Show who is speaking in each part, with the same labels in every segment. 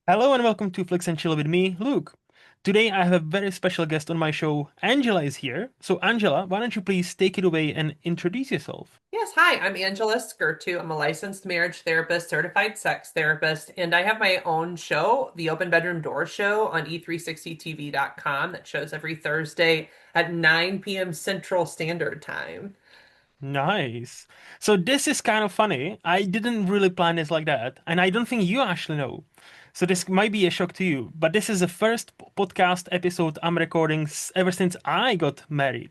Speaker 1: Hello and welcome to Flicks and Chill with me, Luke. Today I have a very special guest on my show. Angela is here. So Angela, why don't you please take it away and introduce yourself?
Speaker 2: Yes, hi, I'm Angela Skurtu. I'm a licensed marriage therapist, certified sex therapist, and I have my own show, the Open Bedroom Door Show on e360tv.com that shows every Thursday at 9 p.m. Central Standard Time.
Speaker 1: Nice. So this is kind of funny. I didn't really plan this like that, and I don't think you actually know. So this might be a shock to you, but this is the first podcast episode I'm recording ever since I got married.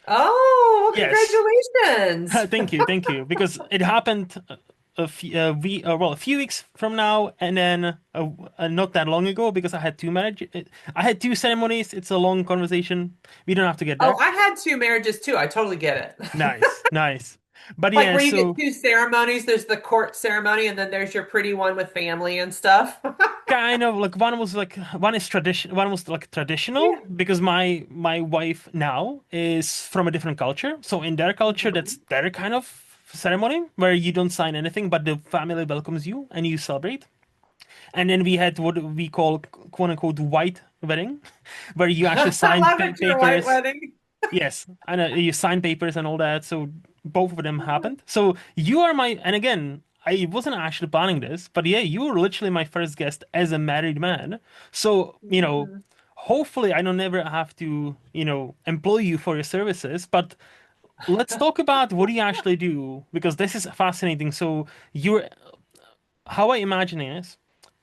Speaker 2: Oh, well,
Speaker 1: Yes.
Speaker 2: congratulations.
Speaker 1: Thank you, because it happened a few weeks from now, and then not that long ago, because I had two ceremonies. It's a long conversation. We don't have to get
Speaker 2: Oh,
Speaker 1: there.
Speaker 2: I had two marriages too. I totally get it.
Speaker 1: Nice, nice. But
Speaker 2: Like
Speaker 1: yeah,
Speaker 2: where you get
Speaker 1: so
Speaker 2: two ceremonies, there's the court ceremony, and then there's your pretty one with family and stuff.
Speaker 1: kind of like one was like traditional
Speaker 2: Yeah.
Speaker 1: because my wife now is from a different culture. So in their culture, that's
Speaker 2: Mhm.
Speaker 1: their kind of ceremony where you don't sign anything, but the family welcomes you and you celebrate. And then we had what we call quote unquote white wedding, where you actually
Speaker 2: I
Speaker 1: sign
Speaker 2: love it, your white
Speaker 1: papers.
Speaker 2: wedding.
Speaker 1: Yes, and you sign papers and all that. So both of them happened. So you are my, and again, I wasn't actually planning this, but yeah, you were literally my first guest as a married man. So,
Speaker 2: Mhm.
Speaker 1: hopefully I don't ever have to, employ you for your services, but let's talk about what you actually do because this is fascinating. So you're, how I imagine is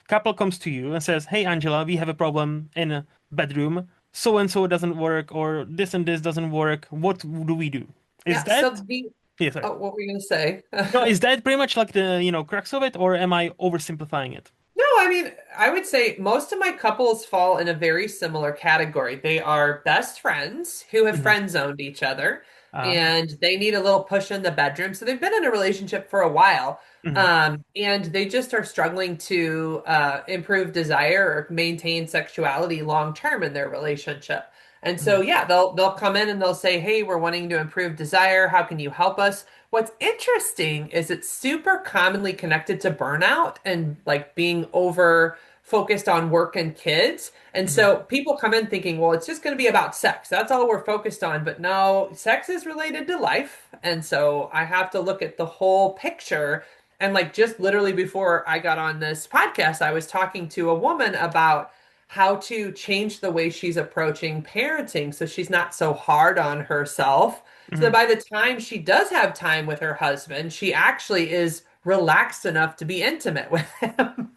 Speaker 1: couple comes to you and says, "Hey Angela, we have a problem in a bedroom. So and so doesn't work, or this and this doesn't work. What do we do?" Is
Speaker 2: Yeah, so
Speaker 1: that
Speaker 2: the
Speaker 1: yeah, sorry.
Speaker 2: oh, what were you gonna say?
Speaker 1: No, is that pretty much like the, crux of it, or am I oversimplifying it?
Speaker 2: No, I mean, I would say most of my couples fall in a very similar category. They are best friends who have
Speaker 1: Hmm.
Speaker 2: friend zoned each other
Speaker 1: Ah.
Speaker 2: and they need a little push in the bedroom. So they've been in a relationship for a while.
Speaker 1: Hmm.
Speaker 2: And they just are struggling to improve desire or maintain sexuality long term in their relationship. And so,
Speaker 1: Hmm.
Speaker 2: yeah, they'll come in and they'll say, "Hey, we're wanting to improve desire. How can you help us?" What's interesting is it's super commonly connected to burnout and like being over focused on work and kids. And
Speaker 1: Hmm.
Speaker 2: so people come in thinking, well, it's just going to be about sex. That's all we're focused on. But no, sex is related to life. And so I have to look at the whole picture. And like just literally before I got on this podcast, I was talking to a woman about how to change the way she's approaching parenting so she's not so hard on herself so that
Speaker 1: Hmm.
Speaker 2: by the time she does have time with her husband, she actually is relaxed enough to be intimate with him.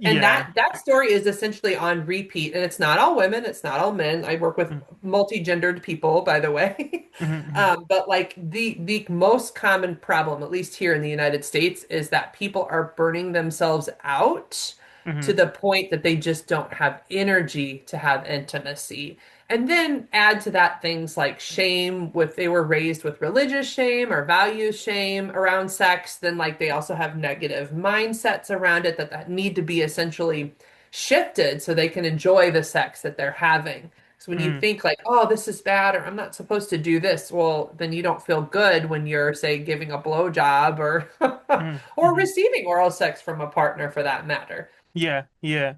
Speaker 2: And
Speaker 1: Yeah.
Speaker 2: that story is essentially on repeat. And it's not all women, it's not all men. I work with multi-gendered people, by the way.
Speaker 1: Hmm.
Speaker 2: But like the most common problem, at least here in the United States, is that people are burning themselves out to
Speaker 1: Hmm.
Speaker 2: the point that they just don't have energy to have intimacy. And then add to that things like shame, if they were raised with religious shame or values shame around sex, then like they also have negative mindsets around it that need to be essentially shifted so they can enjoy the sex that they're having. So when you
Speaker 1: Hmm.
Speaker 2: think like, oh, this is bad or I'm not supposed to do this, well, then you don't feel good when you're, say, giving a blowjob or
Speaker 1: Hmm.
Speaker 2: or
Speaker 1: Hmm.
Speaker 2: receiving oral sex from a partner for that matter.
Speaker 1: Yeah, yeah.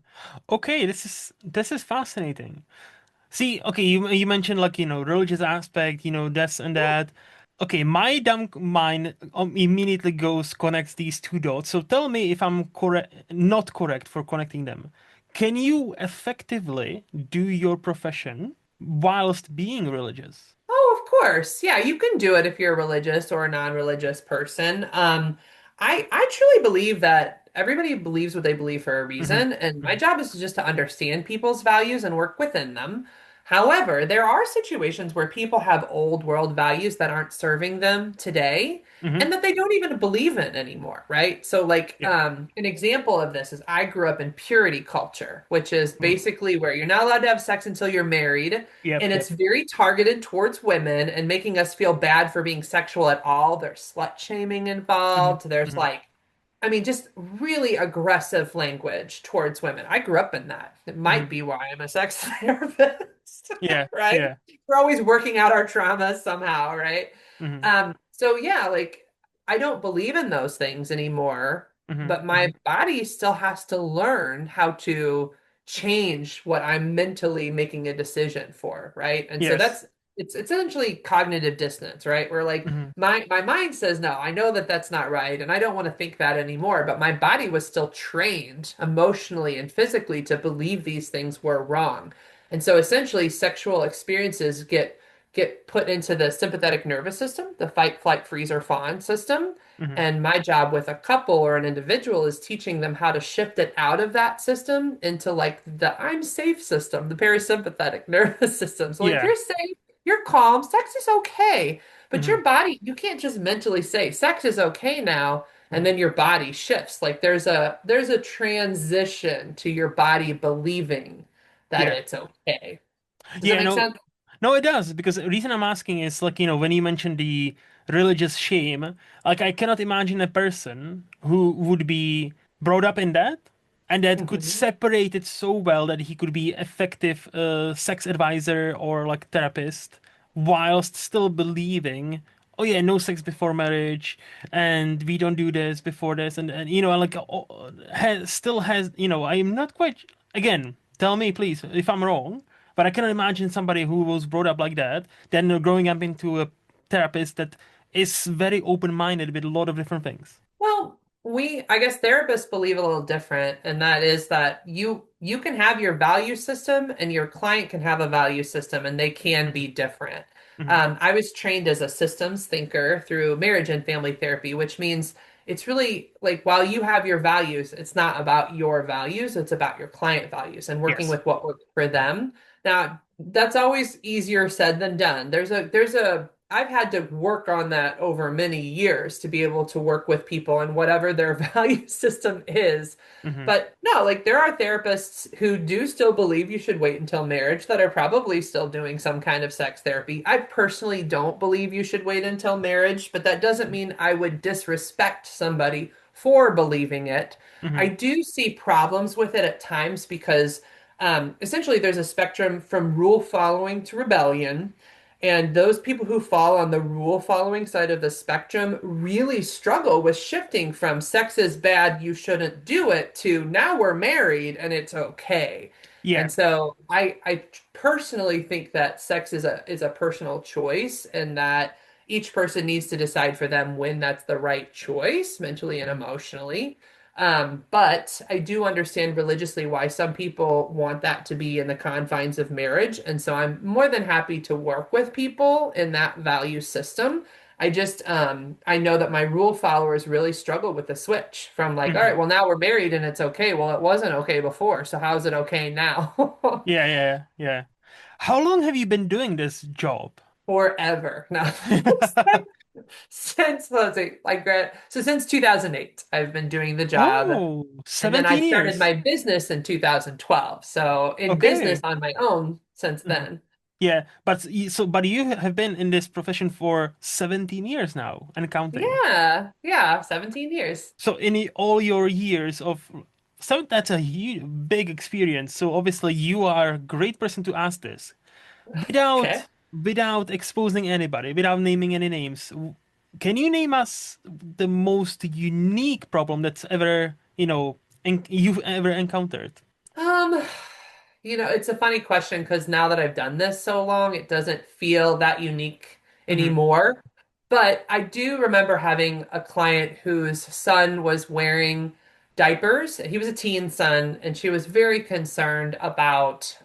Speaker 1: Okay, this is fascinating. See, okay, you mentioned like, religious aspect, this and
Speaker 2: Yeah.
Speaker 1: that. Okay, my dumb mind immediately connects these two dots. So tell me if I'm correct, not correct for connecting them. Can you effectively do your profession whilst being religious?
Speaker 2: Oh, of course. Yeah, you can do it if you're a religious or a non-religious person. I truly believe that everybody believes what they believe for a
Speaker 1: Hmm.
Speaker 2: reason, and my
Speaker 1: Hmm.
Speaker 2: job is just to understand people's values and work within them. However, there are situations where people have old world values that aren't serving them today
Speaker 1: Hmm.
Speaker 2: and that they don't even believe in anymore, right? So like
Speaker 1: Yeah.
Speaker 2: an example of this is I grew up in purity culture, which is
Speaker 1: Mm.
Speaker 2: basically where you're not allowed to have sex until you're married.
Speaker 1: Yep,
Speaker 2: And
Speaker 1: yep.
Speaker 2: it's very targeted towards women and making us feel bad for being sexual at all. There's slut shaming
Speaker 1: Hmm.
Speaker 2: involved. There's
Speaker 1: Hmm.
Speaker 2: like, I mean, just really aggressive language towards women. I grew up in that. It might
Speaker 1: Hmm.
Speaker 2: be why I'm a sex therapist,
Speaker 1: Yeah,
Speaker 2: right?
Speaker 1: yeah.
Speaker 2: We're always working out our traumas somehow, right?
Speaker 1: Hmm.
Speaker 2: So yeah, like I don't believe in those things anymore.
Speaker 1: Hmm.
Speaker 2: but my
Speaker 1: Hmm.
Speaker 2: body still has to learn how to change what I'm mentally making a decision for, right? And so
Speaker 1: Yes.
Speaker 2: it's essentially cognitive dissonance, right? Where like
Speaker 1: Hmm.
Speaker 2: my mind says no, I know that that's not right and I don't want to think that anymore, but my body was still trained emotionally and physically to believe these things were wrong. And so essentially sexual experiences get put into the sympathetic nervous system, the fight, flight, freeze, or fawn system.
Speaker 1: Hmm.
Speaker 2: And my job with a couple or an individual is teaching them how to shift it out of that system into like the I'm safe system, the parasympathetic nervous system. So like
Speaker 1: Yeah.
Speaker 2: you're safe, you're calm, sex is okay. But
Speaker 1: Hmm.
Speaker 2: your body, you can't just mentally say sex is okay now and
Speaker 1: Hmm.
Speaker 2: then your body shifts. Like there's a transition to your body believing that
Speaker 1: Yeah.
Speaker 2: it's okay. Does that
Speaker 1: Yeah,
Speaker 2: make
Speaker 1: no,
Speaker 2: sense?
Speaker 1: no, it does because the reason I'm asking is like, when you mentioned the religious shame, like I cannot imagine a person who would be brought up in that and that could
Speaker 2: Mhm.
Speaker 1: separate it so well that he could be effective sex advisor or like therapist whilst still believing, oh yeah, no sex before marriage and we don't do this before this and like still has, I'm not quite, again, tell me please if I'm wrong, but I cannot imagine somebody who was brought up like that, then growing up into a therapist that is very open-minded with a lot of different things.
Speaker 2: Well, I guess therapists believe a little different, and that is that you can have your value system and your client can have a value system, and they can
Speaker 1: Hmm.
Speaker 2: be different.
Speaker 1: Hmm.
Speaker 2: I was trained as a systems thinker through marriage and family therapy, which means it's really like while you have your values, it's not about your values, it's about your client values and working
Speaker 1: Yes.
Speaker 2: with what works for them. Now, that's always easier said than done. I've had to work on that over many years to be able to work with people and whatever their value system is.
Speaker 1: Hmm.
Speaker 2: But no, like there are therapists who do still believe you should wait until marriage that are probably still doing some kind of sex therapy. I personally don't believe you should wait until marriage, but that doesn't mean I would disrespect somebody for believing it. I
Speaker 1: Hmm.
Speaker 2: do see problems with it at times because essentially there's a spectrum from rule following to rebellion. And those people who fall on the rule following side of the spectrum really struggle with shifting from sex is bad, you shouldn't do it to now we're married and it's okay.
Speaker 1: Yeah.
Speaker 2: And so I personally think that sex is a personal choice and that each person needs to decide for them when that's the right choice, mentally and
Speaker 1: Mhm.
Speaker 2: emotionally. But I do understand religiously why some people want that to be in the confines of marriage. And so I'm more than happy to work with people in that value system. I know that my rule followers really struggle with the switch from like, all
Speaker 1: Hmm.
Speaker 2: right, well, now we're married and it's okay. Well, it wasn't okay before. So how's it okay now?
Speaker 1: Yeah, yeah, yeah. How long have you been doing this job?
Speaker 2: Forever. No. Since let's see, so since 2008, I've been doing the job.
Speaker 1: Oh,
Speaker 2: And then I
Speaker 1: 17
Speaker 2: started
Speaker 1: years.
Speaker 2: my business in 2012. So in business
Speaker 1: Okay.
Speaker 2: on my own since
Speaker 1: Hmm.
Speaker 2: then.
Speaker 1: Yeah, but you have been in this profession for 17 years now and counting.
Speaker 2: Yeah, yeah, 17 years.
Speaker 1: So in all your years of, so that's a huge, big experience. So obviously you are a great person to ask this
Speaker 2: Okay.
Speaker 1: without exposing anybody, without naming any names. Can you name us the most unique problem that's ever, you've ever encountered?
Speaker 2: Um, it's a funny question because now that I've done this so long, it doesn't feel that unique
Speaker 1: Hmm.
Speaker 2: anymore. But I do remember having a client whose son was wearing diapers. He was a teen son, and she was very concerned about,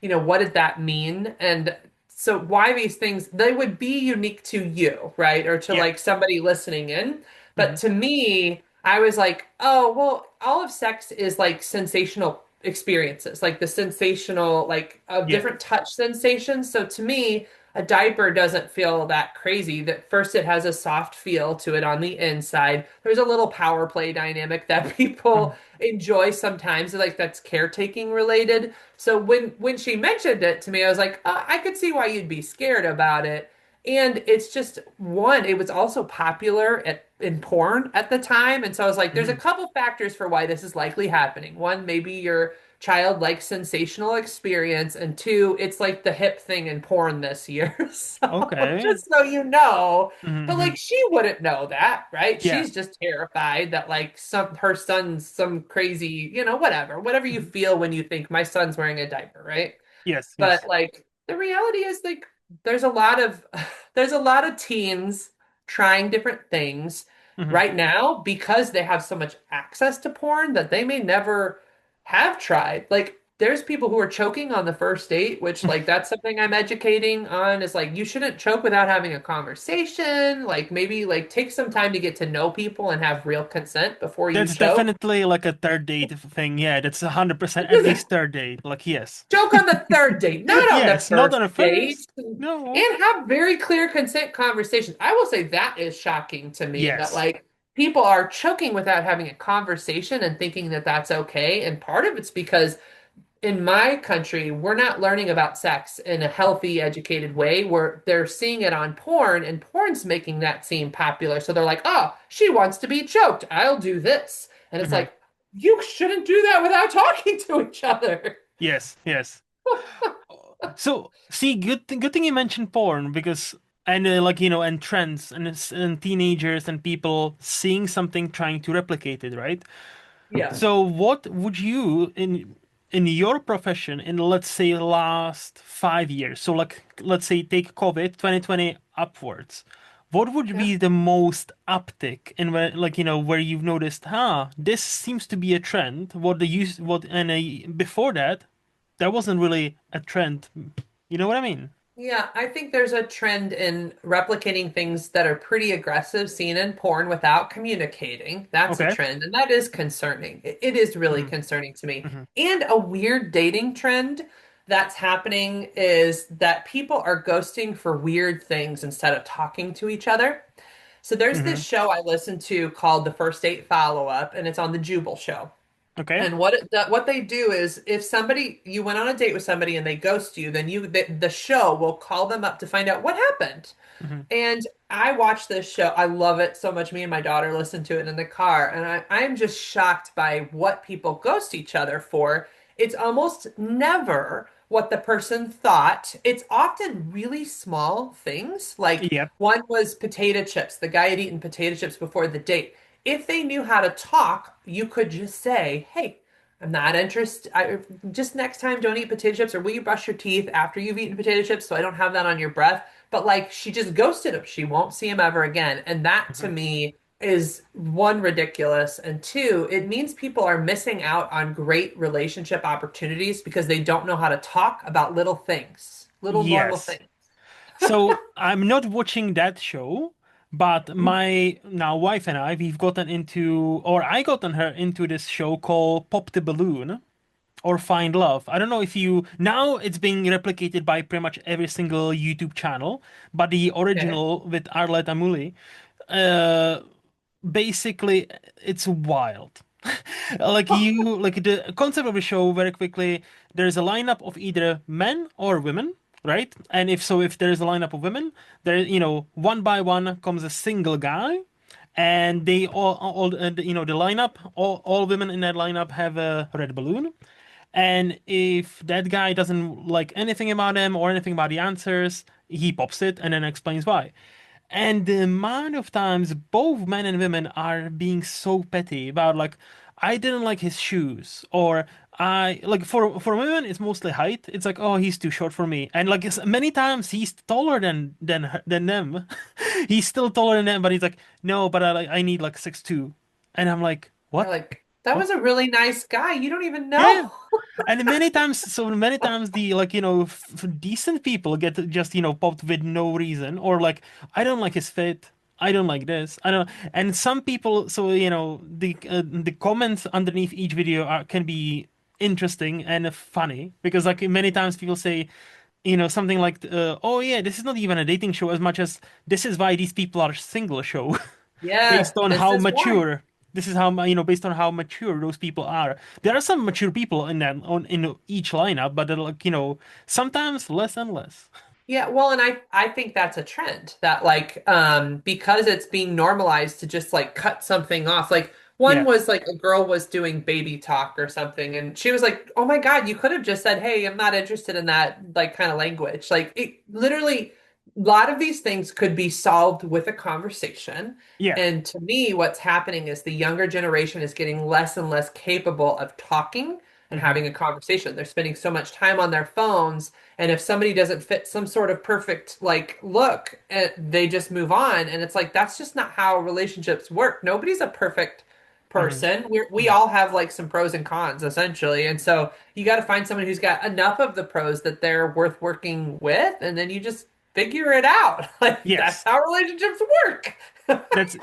Speaker 2: what did that mean? And so why these things, they would be unique to you, right? Or to
Speaker 1: Yeah.
Speaker 2: like somebody listening in. But
Speaker 1: Hmm.
Speaker 2: to me, I was like, oh, well, all of sex is like sensational experiences, like the sensational, like of
Speaker 1: Yeah.
Speaker 2: different touch sensations. So to me, a diaper doesn't feel that crazy. That first, it has a soft feel to it on the inside. There's a little power play dynamic that people
Speaker 1: Hmm.
Speaker 2: enjoy sometimes, like that's caretaking related. So when she mentioned it to me, I was like, I could see why you'd be scared about it. And it's just one, it was also popular in porn at the time. And so I was like, there's a
Speaker 1: Hmm.
Speaker 2: couple factors for why this is likely happening. One, maybe you're childlike sensational experience, and two, it's like the hip thing in porn this year. So
Speaker 1: Okay.
Speaker 2: just so you know, but
Speaker 1: Hmm.
Speaker 2: like she wouldn't know that, right?
Speaker 1: Yeah.
Speaker 2: She's just terrified that like some her son's some crazy, whatever you
Speaker 1: Hmm.
Speaker 2: feel when you think my son's wearing a diaper, right?
Speaker 1: Yes,
Speaker 2: But
Speaker 1: yes.
Speaker 2: like the reality is like there's a lot of there's a lot of teens trying different things
Speaker 1: Hmm.
Speaker 2: right now because they have so much access to porn that they may never have tried. Like there's people who are choking on the first date, which like that's something I'm educating on is like you shouldn't choke without having a conversation. Like maybe like take some time to get to know people and have real consent before you
Speaker 1: That's
Speaker 2: choke.
Speaker 1: definitely like a third date thing. Yeah, that's 100% at least third date. Like, yes.
Speaker 2: Joke on the third date, not on the
Speaker 1: Yes, not
Speaker 2: first
Speaker 1: on a
Speaker 2: date,
Speaker 1: first. No.
Speaker 2: and have very clear consent conversations. I will say that is shocking to me that
Speaker 1: Yes.
Speaker 2: like people are choking without having a conversation and thinking that that's okay. And part of it's because in my country, we're not learning about sex in a healthy, educated way where they're seeing it on porn and porn's making that seem popular. So they're like, oh, she wants to be choked. I'll do this. And it's
Speaker 1: Hmm.
Speaker 2: like, you shouldn't do that without talking to each other.
Speaker 1: Yes, yes. So, see, good thing you mentioned porn because and like and trends and teenagers and people seeing something trying to replicate it, right?
Speaker 2: Yeah.
Speaker 1: So, what would you in your profession in let's say last 5 years? So, like let's say take COVID 2020 upwards. What would
Speaker 2: Yeah.
Speaker 1: be the most uptick in where like where you've noticed, this seems to be a trend. What the use what and before that, there wasn't really a trend. You know what I mean?
Speaker 2: Yeah, I think there's a trend in replicating things that are pretty aggressive, seen in porn without communicating. That's a
Speaker 1: Okay.
Speaker 2: trend, and that is concerning. It is really
Speaker 1: Hmm.
Speaker 2: concerning to me.
Speaker 1: Hmm.
Speaker 2: And a weird dating trend that's happening is that people are ghosting for weird things instead of talking to each other. So there's this
Speaker 1: Hmm.
Speaker 2: show I listen to called The First Date Follow-Up, and it's on the Jubal show.
Speaker 1: Okay.
Speaker 2: And what they do is if somebody you went on a date with somebody and they ghost you, then the show will call them up to find out what happened.
Speaker 1: Hmm.
Speaker 2: And I watch this show. I love it so much. Me and my daughter listen to it in the car, and I'm just shocked by what people ghost each other for. It's almost never what the person thought. It's often really small things. Like
Speaker 1: Yep.
Speaker 2: one was potato chips. The guy had eaten potato chips before the date. If they knew how to talk, you could just say, "Hey, I'm not interested. Just next time, don't eat potato chips, or will you brush your teeth after you've eaten potato chips so I don't have that on your breath?" But like she just ghosted him. She won't see him ever again. And that to
Speaker 1: Hmm.
Speaker 2: me is one, ridiculous. And two, it means people are missing out on great relationship opportunities because they don't know how to talk about little things, little normal
Speaker 1: Yes.
Speaker 2: things.
Speaker 1: So I'm not watching that show, but my now wife and I, we've gotten into, or I gotten her into this show called Pop the Balloon or Find Love. I don't know if you, now it's being replicated by pretty much every single YouTube channel, but the
Speaker 2: Okay.
Speaker 1: original with Arlette Amuli, uh, basically it's wild. Like the concept of the show very quickly, there's a lineup of either men or women, right? And if there's a lineup of women, there one by one comes a single guy, and they all the lineup, all women in that lineup have a red balloon. And if that guy doesn't like anything about him or anything about the answers, he pops it and then explains why. And the amount of times both men and women are being so petty about like, I didn't like his shoes, or I like for women it's mostly height. It's like, oh, he's too short for me, and like many times he's taller than them. He's still taller than them, but he's like, no, but I need like 6'2", and I'm like,
Speaker 2: They're
Speaker 1: what?
Speaker 2: like, that
Speaker 1: What?
Speaker 2: was a really nice guy. You don't even
Speaker 1: Yeah.
Speaker 2: know.
Speaker 1: And many times the like decent people get just popped with no reason, or like, I don't like his fit, I don't like this, I don't. And some people, so the comments underneath each video can be interesting and funny because like many times people say something like, oh yeah, this is not even a dating show as much as this is why these people are single show.
Speaker 2: Yeah,
Speaker 1: Based on
Speaker 2: this
Speaker 1: how
Speaker 2: is why.
Speaker 1: mature this is how based on how mature those people are. There are some mature people in each lineup, but they're like sometimes less and less.
Speaker 2: Yeah, well, and I think that's a trend that like because it's being normalized to just like cut something off. Like One
Speaker 1: Yeah.
Speaker 2: was like a girl was doing baby talk or something, and she was like, "Oh my God, you could have just said, 'Hey, I'm not interested in that like kind of language.'" Like it literally, a lot of these things could be solved with a conversation.
Speaker 1: Yeah.
Speaker 2: And to me, what's happening is the younger generation is getting less and less capable of talking and
Speaker 1: Hmm.
Speaker 2: having a conversation. They're spending so much time on their phones, and if somebody doesn't fit some sort of perfect like look, they just move on. And it's like that's just not how relationships work. Nobody's a perfect
Speaker 1: Hmm.
Speaker 2: person. We
Speaker 1: Yeah.
Speaker 2: all have like some pros and cons essentially. And so you got to find someone who's got enough of the pros that they're worth working with, and then you just figure it out. Like that's
Speaker 1: Yes.
Speaker 2: how relationships work.
Speaker 1: That's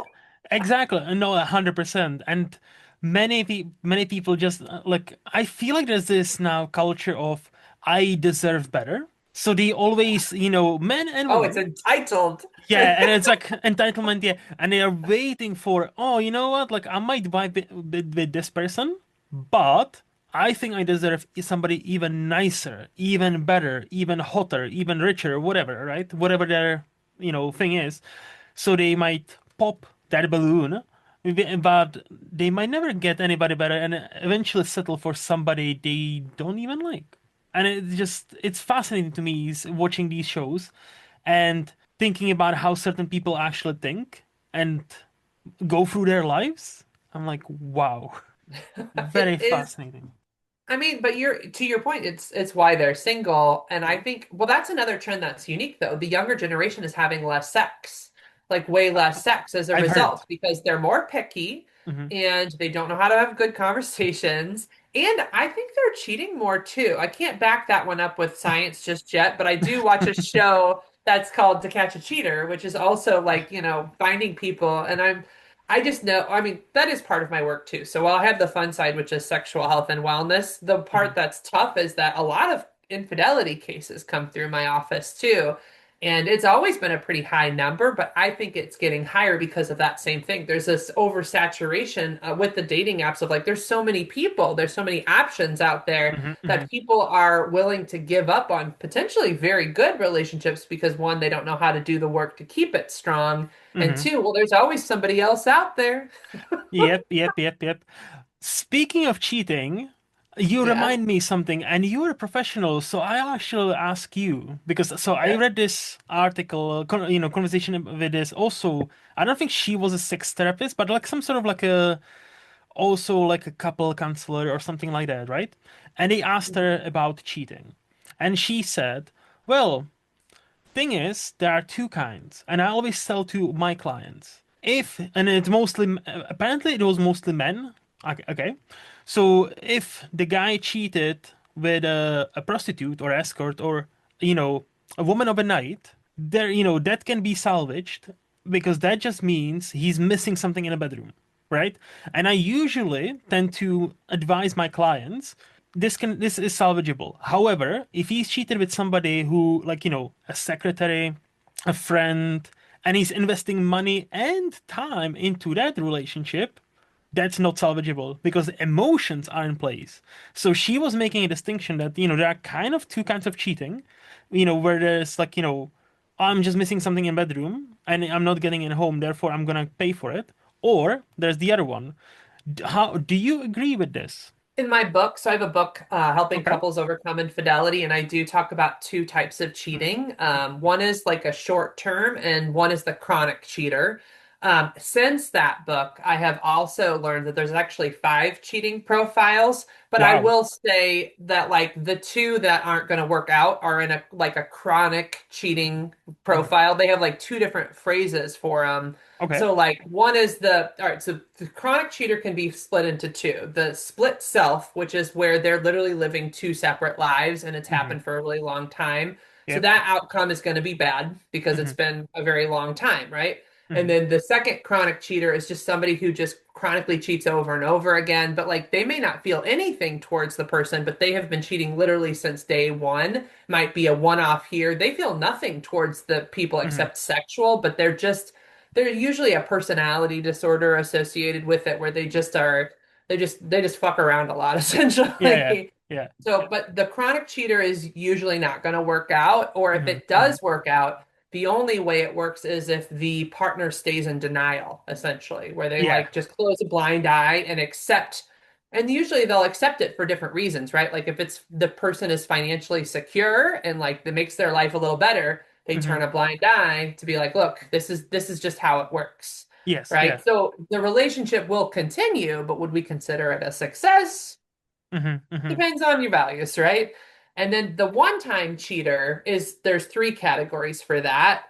Speaker 1: exactly no 100%. And many people just like I feel like there's this now culture of I deserve better. So they always, men and
Speaker 2: Oh, it's
Speaker 1: women.
Speaker 2: entitled.
Speaker 1: Yeah, and it's like entitlement, yeah. And they are waiting for, oh, you know what? Like I might vibe with this person, but I think I deserve somebody even nicer, even better, even hotter, even richer, whatever, right? Whatever their, thing is. So they might pop that balloon, but they might never get anybody better and eventually settle for somebody they don't even like. And it's fascinating to me is watching these shows and thinking about how certain people actually think and go through their lives. I'm like, wow, very
Speaker 2: It is.
Speaker 1: fascinating.
Speaker 2: I mean, but you're to your point, it's why they're single. And I think, well, that's another trend that's unique though. The younger generation is having less sex, like way less sex as a
Speaker 1: I've heard.
Speaker 2: result, because they're more picky
Speaker 1: Hmm.
Speaker 2: and they don't know how to have good conversations. And I think they're cheating more too. I can't back that one up with science just yet, but I do watch a show that's called To Catch a Cheater, which is also like, finding people. And I just know, I mean, that is part of my work too. So while I have the fun side, which is sexual health and wellness, the part
Speaker 1: Hmm.
Speaker 2: that's tough is that a lot of infidelity cases come through my office too. And it's always been a pretty high number, but I think it's getting higher because of that same thing. There's this oversaturation with the dating apps of like, there's so many people, there's so many options out there
Speaker 1: Hmm. Hmm.
Speaker 2: that people are willing to give up on potentially very good relationships because one, they don't know how to do the work to keep it strong. And
Speaker 1: Hmm.
Speaker 2: two, well, there's always somebody else out there.
Speaker 1: Yep, yep, yep, yep. Speaking of cheating, you
Speaker 2: Yeah.
Speaker 1: remind me something, and you're a professional, so I actually ask you because so I
Speaker 2: Okay.
Speaker 1: read this article, conversation with this. Also, I don't think she was a sex therapist, but like some sort of like a also like a couple counselor or something like that, right? And they asked her about cheating, and she said, "Well, thing is, there are two kinds, and I always tell to my clients if, and it's mostly, apparently it was mostly men. Okay. So if the guy cheated with a prostitute or escort or, you know, a woman of a night, there, that can be salvaged because that just means he's missing something in a bedroom, right? And I usually tend to advise my clients this is salvageable. However, if he's cheated with somebody who, like, a secretary, a friend, and he's investing money and time into that relationship, that's not salvageable because emotions are in place. So she was making a distinction that, there are kind of two kinds of cheating, where there's like, I'm just missing something in bedroom and I'm not getting it home, therefore I'm gonna pay for it. Or there's the other one. How do you agree with this?
Speaker 2: In my book, so I have a book helping
Speaker 1: Okay.
Speaker 2: couples overcome infidelity, and I do talk about two types of
Speaker 1: Mhm.
Speaker 2: cheating. One is like a short term, and one is the chronic cheater. Since that book, I have also learned that there's actually five cheating profiles, but I
Speaker 1: Wow.
Speaker 2: will say that like the two that aren't going to work out are in a like a chronic cheating
Speaker 1: Mhm.
Speaker 2: profile. They have like two different phrases for them.
Speaker 1: Okay.
Speaker 2: So like one is all right, so the chronic cheater can be split into two. The split self, which is where they're literally living two separate lives and it's
Speaker 1: Hmm.
Speaker 2: happened for a really long time. So
Speaker 1: Yep.
Speaker 2: that outcome is going to be bad because it's
Speaker 1: Hmm.
Speaker 2: been a very long time, right? And
Speaker 1: Hmm.
Speaker 2: then the second chronic cheater is just somebody who just chronically cheats over and over again, but like they may not feel anything towards the person, but they have been cheating literally since day one. Might be a one-off here. They feel nothing towards the people
Speaker 1: Hmm.
Speaker 2: except sexual, but there's usually a personality disorder associated with it where they just are they just fuck around a lot
Speaker 1: Yeah, yeah,
Speaker 2: essentially.
Speaker 1: yeah.
Speaker 2: So, but the chronic cheater is usually not going to work out, or if
Speaker 1: Hmm.
Speaker 2: it
Speaker 1: Hmm.
Speaker 2: does work out, The only way it works is if the partner stays in denial, essentially, where they
Speaker 1: Yeah.
Speaker 2: like just close a blind eye and accept. And usually they'll accept it for different reasons, right? Like if it's the person is financially secure and like that makes their life a little better, they
Speaker 1: Hmm.
Speaker 2: turn a blind eye to be like, look, this is just how it works,
Speaker 1: Yes. Yeah.
Speaker 2: right? So the relationship will continue, but would we consider it a success?
Speaker 1: Hmm. Hmm.
Speaker 2: Depends on your values, right? And then the one-time cheater is there's three categories for that.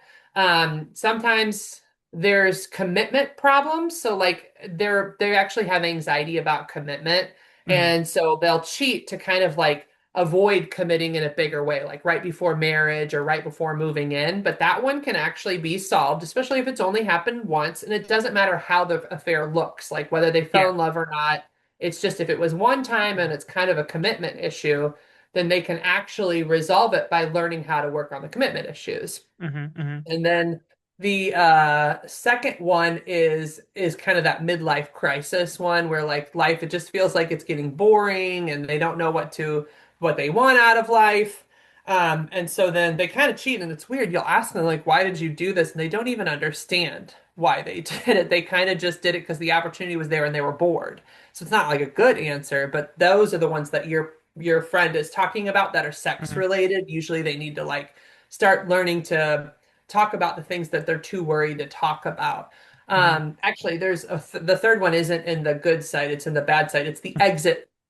Speaker 2: Sometimes there's commitment problems. So like they actually have anxiety about commitment.
Speaker 1: Hmm.
Speaker 2: And so they'll cheat to kind of like avoid committing in a bigger way, like right before marriage or right before moving in. But that one can actually be solved, especially if it's only happened once. And it doesn't matter how the affair looks, like whether they fell
Speaker 1: Yeah.
Speaker 2: in love or not. It's just if it was one time and it's kind of a commitment issue, then they can actually resolve it by learning how to work on the commitment issues.
Speaker 1: Hmm. Hmm.
Speaker 2: And then the second one is kind of that midlife crisis one where like life it just feels like it's getting boring and they don't know what they want out of life. And so then they kind of cheat and it's weird. You'll ask them like, why did you do this? And they don't even understand why they did it. They kind of just did it because the opportunity was there and they were bored. So it's not like a good answer, but those are the ones that your friend is talking about that are sex
Speaker 1: Hmm.
Speaker 2: related. Usually they need to like start learning to talk about the things that they're too worried to talk about.
Speaker 1: Hmm.
Speaker 2: Actually, the third one isn't in the good side; it's in the bad side. It's the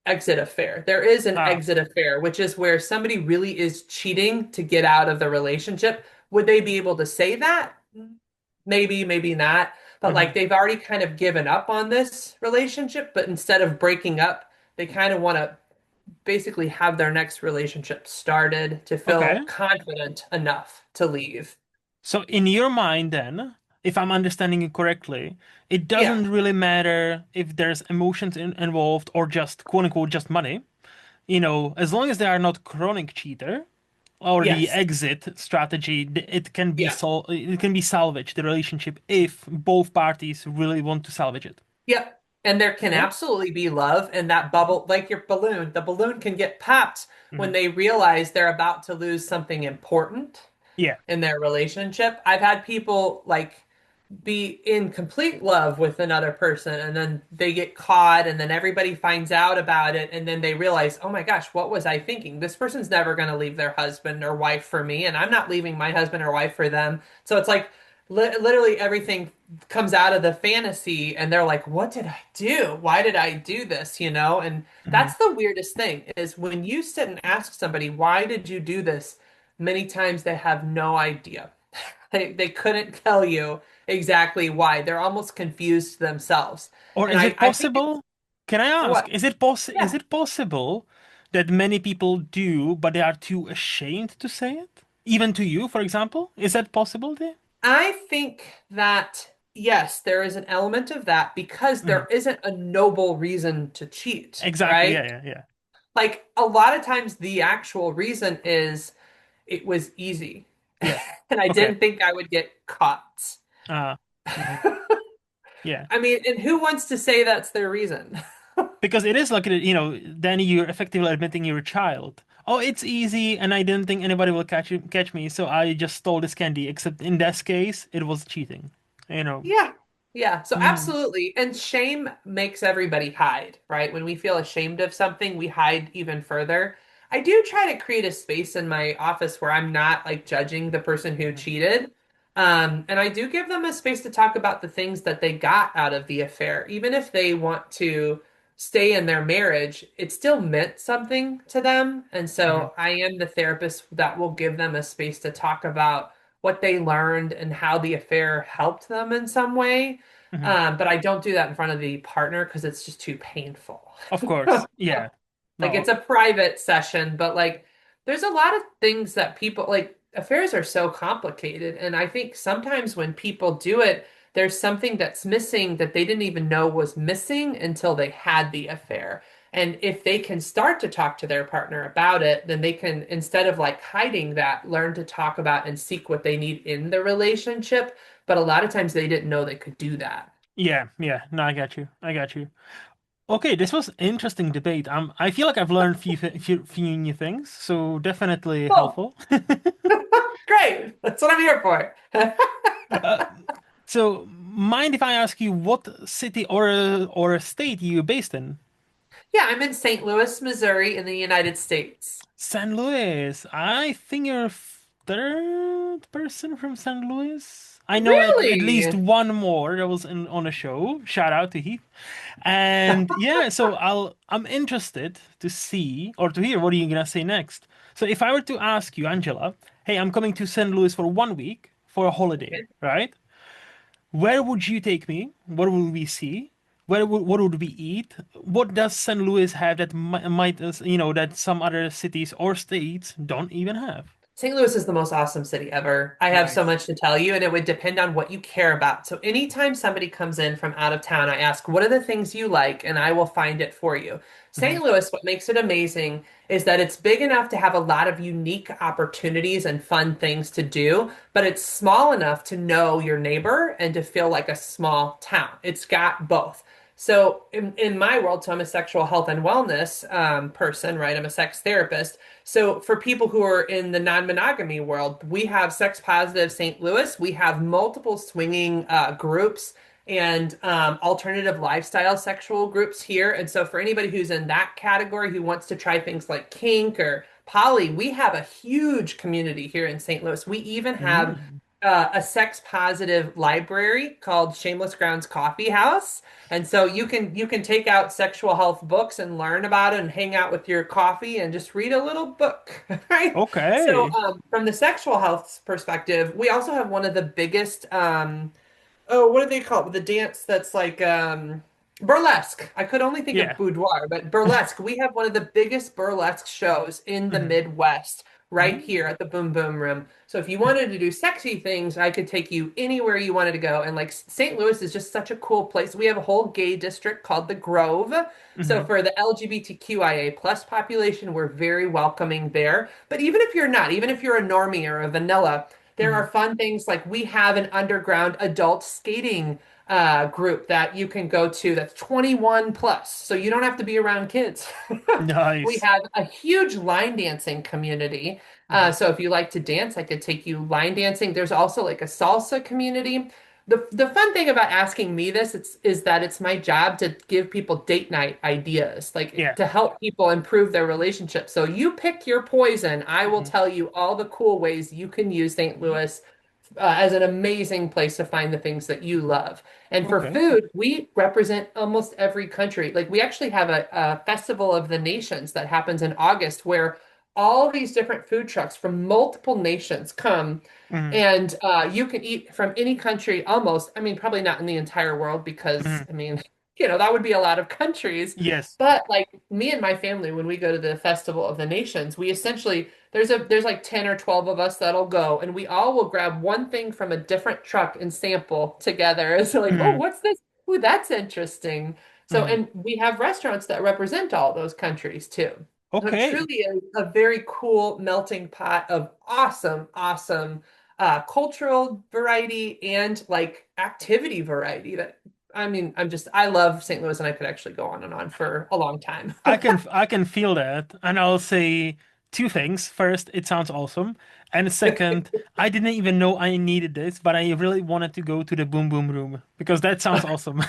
Speaker 2: exit affair. There is an
Speaker 1: Ah.
Speaker 2: exit affair, which is where somebody really is cheating to get out of the relationship. Would they be able to say that? Maybe, maybe not. But
Speaker 1: Hmm.
Speaker 2: like they've already kind of given up on this relationship, but instead of breaking up, they kind of want to basically have their next relationship started to
Speaker 1: Okay.
Speaker 2: feel confident enough to leave.
Speaker 1: So in your mind, then, if I'm understanding you correctly, it
Speaker 2: Yeah.
Speaker 1: doesn't really matter if there's emotions involved or just quote unquote just money. As long as they are not chronic cheater or the
Speaker 2: Yes.
Speaker 1: exit strategy, it can be
Speaker 2: Yeah.
Speaker 1: it can be salvaged the relationship if both parties really want to salvage it.
Speaker 2: Yep. And there can
Speaker 1: Okay.
Speaker 2: absolutely be love and that bubble, like your balloon, the balloon can get popped when
Speaker 1: Hmm.
Speaker 2: they realize they're about to lose something important
Speaker 1: Yeah.
Speaker 2: in their relationship. I've had people like be in complete love with another person and then they get caught and then everybody finds out about it and then they realize, oh my gosh, what was I thinking? This person's never going to leave their husband or wife for me and I'm not leaving my husband or wife for them. So it's like literally everything comes out of the fantasy and they're like, what did I do? Why did I do this? And
Speaker 1: Hmm.
Speaker 2: that's the weirdest thing is when you sit and ask somebody, why did you do this? Many times they have no idea. They couldn't tell you exactly why. They're almost confused themselves.
Speaker 1: Or
Speaker 2: And
Speaker 1: is it
Speaker 2: I think it's
Speaker 1: possible? Can I ask,
Speaker 2: what?
Speaker 1: is
Speaker 2: Yeah.
Speaker 1: it possible that many people do, but they are too ashamed to say it? Even to you, for example? Is that possible there?
Speaker 2: I think that yes, there is an element of that because
Speaker 1: Hmm.
Speaker 2: there isn't a noble reason to cheat,
Speaker 1: Exactly.
Speaker 2: right?
Speaker 1: Yeah, yeah, yeah.
Speaker 2: Like a lot of times the actual reason is it was easy
Speaker 1: Yeah.
Speaker 2: and I
Speaker 1: Okay.
Speaker 2: didn't think I would get caught.
Speaker 1: Uh, mhm. Yeah.
Speaker 2: I mean, and who wants to say that's their reason?
Speaker 1: Because it is like, then you're effectively admitting you're a child. Oh, it's easy, and I didn't think anybody will catch me, so I just stole this candy. Except in this case, it was cheating. You know.
Speaker 2: Yeah. Yeah. So
Speaker 1: Mm,
Speaker 2: absolutely. And shame makes everybody hide, right? When we feel ashamed of something, we hide even further. I do try to create a space in my office where I'm not like judging the person who
Speaker 1: mhm,
Speaker 2: cheated. And I do give them a space to talk about the things that they got out of the affair. Even if they want to stay in their marriage, it still meant something to them. And
Speaker 1: mhm,
Speaker 2: so I am the therapist that will give them a space to talk about what they learned and how the affair helped them in some way.
Speaker 1: mhm.
Speaker 2: But I don't do that in front of the partner because it's just too painful.
Speaker 1: Of course. Yeah.
Speaker 2: Like
Speaker 1: No.
Speaker 2: it's a private session, but like there's a lot of things that people like affairs are so complicated. And I think sometimes when people do it, there's something that's missing that they didn't even know was missing until they had the affair. And if they can start to talk to their partner about it, then they can, instead of like hiding that, learn to talk about and seek what they need in the relationship. But a lot of times they didn't know they could do that.
Speaker 1: Yeah. Yeah. No, I got you. I got you. Okay, this was interesting debate. I feel like I've learned few new things, so definitely
Speaker 2: Cool.
Speaker 1: helpful.
Speaker 2: Great. That's what I I'm here for.
Speaker 1: Uh, so, mind if I ask you what city or a state you're based in?
Speaker 2: Yeah, I'm in St. Louis, Missouri, in the United States.
Speaker 1: San Luis. I think you're third person from San Luis. I know at least
Speaker 2: Really?
Speaker 1: one more that was on a show. Shout out to Heath. And yeah, so I'm interested to see or to hear what are you gonna say next. So if I were to ask you, Angela, hey, I'm coming to St. Louis for 1 week for a holiday, right? Where would you take me? What would we see? What would we eat? What does St. Louis have that might that some other cities or states don't even have?
Speaker 2: St. Louis is the most awesome city ever. I have so
Speaker 1: Nice.
Speaker 2: much to tell you, and it would depend on what you care about. So, anytime somebody comes in from out of town, I ask, what are the things you like? And I will find it for you.
Speaker 1: Hmm.
Speaker 2: St. Louis, what makes it amazing is that it's big enough to have a lot of unique opportunities and fun things to do, but it's small enough to know your neighbor and to feel like a small town. It's got both. So, in my world, so I'm a sexual health and wellness person, right? I'm a sex therapist. So for people who are in the non-monogamy world, we have Sex Positive St. Louis. We have multiple swinging groups and alternative lifestyle sexual groups here. And so for anybody who's in that category who wants to try things like kink or poly, we have a huge community here in St. Louis. We even have
Speaker 1: Mm.
Speaker 2: a sex positive library called Shameless Grounds Coffee House. And so you can take out sexual health books and learn about it and hang out with your coffee and just read a little book, right? So
Speaker 1: Okay.
Speaker 2: from the sexual health perspective, we also have one of the biggest oh, what do they call it? The dance that's like burlesque. I could only think of
Speaker 1: Yeah.
Speaker 2: boudoir, but burlesque. We have one of the biggest burlesque shows in the
Speaker 1: Hmm.
Speaker 2: Midwest right here
Speaker 1: Mm.
Speaker 2: at the Boom Boom Room. So if you wanted to do sexy things, I could take you anywhere you wanted to go. And like St. Louis is just such a cool place. We have a whole gay district called the Grove. So
Speaker 1: Hmm.
Speaker 2: for the LGBTQIA plus population, we're very welcoming there. But even if you're not, even if you're a normie or a vanilla, there
Speaker 1: Hmm.
Speaker 2: are fun things like we have an underground adult skating group that you can go to that's 21 plus, so you don't have to be around kids. We
Speaker 1: Nice.
Speaker 2: have a huge line dancing community.
Speaker 1: Hmm.
Speaker 2: So if you like to dance, I could take you line dancing. There's also like a salsa community. The fun thing about asking me this is that it's my job to give people date night ideas, like
Speaker 1: Yeah.
Speaker 2: to help people improve their relationship. So you pick your poison. I will
Speaker 1: Hmm.
Speaker 2: tell you all the cool ways you can use St. Louis as an amazing place to find the things that you love. And for
Speaker 1: Okay.
Speaker 2: food, we represent almost every country. Like we actually have a Festival of the Nations that happens in August where all these different food trucks from multiple nations come
Speaker 1: Hmm.
Speaker 2: and you can eat from any country almost. I mean, probably not in the entire world because,
Speaker 1: Hmm.
Speaker 2: I mean, that would be a lot of countries.
Speaker 1: Yes.
Speaker 2: But like me and my family, when we go to the Festival of the Nations, we essentially there's like 10 or 12 of us that'll go and we all will grab one thing from a different truck and sample together. So like, oh,
Speaker 1: Hmm.
Speaker 2: what's this? Ooh, that's interesting. So,
Speaker 1: Hmm.
Speaker 2: and we have restaurants that represent all those countries too. So it
Speaker 1: Okay.
Speaker 2: truly is a very cool melting pot of awesome, awesome cultural variety and like activity variety that I mean, I love St. Louis and I could actually go on and on for a long time.
Speaker 1: I can feel that, and I'll say two things. First, it sounds awesome, and second, I didn't even know I needed this, but I really wanted to go to the Boom Boom Room because that sounds awesome.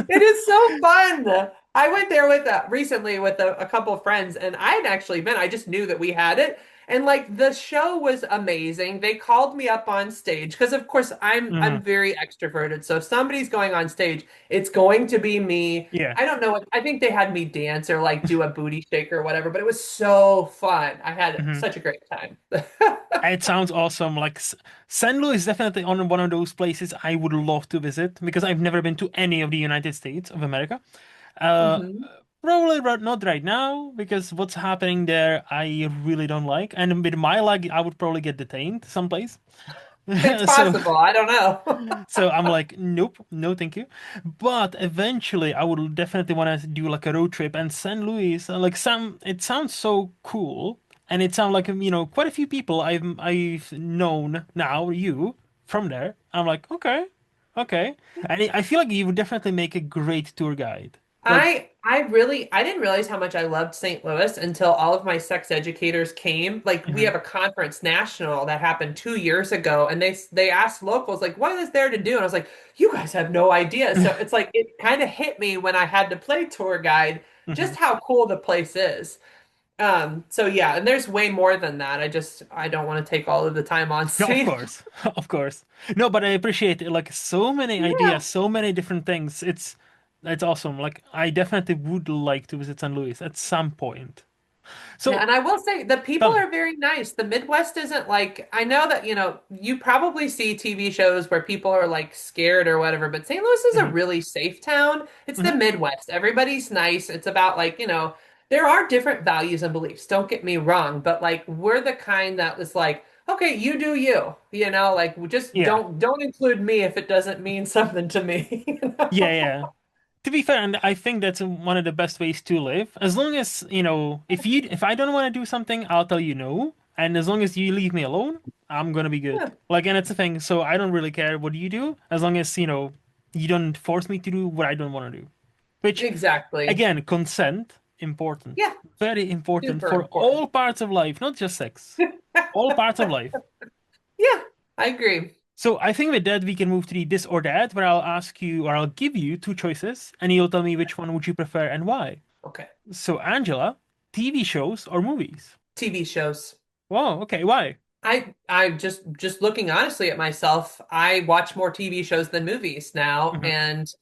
Speaker 2: It is so fun. I went there with recently with a couple of friends, and I had actually been. I just knew that we had it, and like the show was amazing. They called me up on stage because, of course, I'm
Speaker 1: Hmm.
Speaker 2: very extroverted. So if somebody's going on stage, it's going to be me.
Speaker 1: Yeah.
Speaker 2: I don't know what I think they had me dance or like do a booty shake or whatever, but it was so fun. I had
Speaker 1: Hmm.
Speaker 2: such a great time.
Speaker 1: It sounds awesome. Like San Luis is definitely on one of those places I would love to visit because I've never been to any of the United States of America. Uh,
Speaker 2: hmm
Speaker 1: Probably not right now because what's happening there I really don't like, and with my luck, I would probably get detained someplace.
Speaker 2: It's
Speaker 1: So,
Speaker 2: possible. I don't know.
Speaker 1: so I'm like, nope, no, thank you. But eventually, I would definitely want to do like a road trip, and San Luis, like it sounds so cool, and it sounds like quite a few people I've known now you from there. I'm like, okay, okay, and I feel like you would definitely make a great tour guide. Like,
Speaker 2: I didn't realize how much I loved St. Louis until all of my sex educators came. Like we
Speaker 1: Hmm.
Speaker 2: have a conference national that happened 2 years ago, and they asked locals like, "What is there to do?" And I was like, "You guys have no idea." So it's like it kind of hit me when I had to play tour guide just
Speaker 1: Hmm.
Speaker 2: how cool the place is. So yeah, and there's way more than that. I don't want to take all of the time on
Speaker 1: No, of
Speaker 2: screen.
Speaker 1: course, of course. No, but I appreciate it. Like so many
Speaker 2: Yeah.
Speaker 1: ideas, so many different things. It's awesome. Like I definitely would like to visit St. Louis at some point.
Speaker 2: Yeah,
Speaker 1: So
Speaker 2: and I will say the
Speaker 1: tell
Speaker 2: people
Speaker 1: me.
Speaker 2: are very nice. The Midwest isn't like, I know that, you probably see TV shows where people are like scared or whatever, but St. Louis is a
Speaker 1: Hmm.
Speaker 2: really safe town. It's the
Speaker 1: Hmm.
Speaker 2: Midwest. Everybody's nice. It's about like, there are different values and beliefs. Don't get me wrong, but like we're the kind that was like, okay, you do you, like we just
Speaker 1: Yeah,
Speaker 2: don't include me if it doesn't mean something to me,
Speaker 1: yeah, yeah. To be fair, and I think that's one of the best ways to live. As long as, if I don't want to do something, I'll tell you no. And as long as you leave me alone, I'm gonna be good.
Speaker 2: Yeah,
Speaker 1: Like, and it's a thing. So I don't really care what you do, as long as, you don't force me to do what I don't want to do. Which,
Speaker 2: exactly.
Speaker 1: again, consent, important.
Speaker 2: Yeah,
Speaker 1: Very important
Speaker 2: super
Speaker 1: for all
Speaker 2: important.
Speaker 1: parts of life, not just sex. All parts of life.
Speaker 2: Yeah, I agree.
Speaker 1: So I think with that we can move to the this or that, where I'll ask you or I'll give you two choices, and you'll tell me which one would you prefer and why.
Speaker 2: Okay.
Speaker 1: So Angela, TV shows or movies?
Speaker 2: TV shows.
Speaker 1: Wow, okay, why?
Speaker 2: I just looking honestly at myself, I watch more TV shows than movies now.
Speaker 1: Hmm.
Speaker 2: And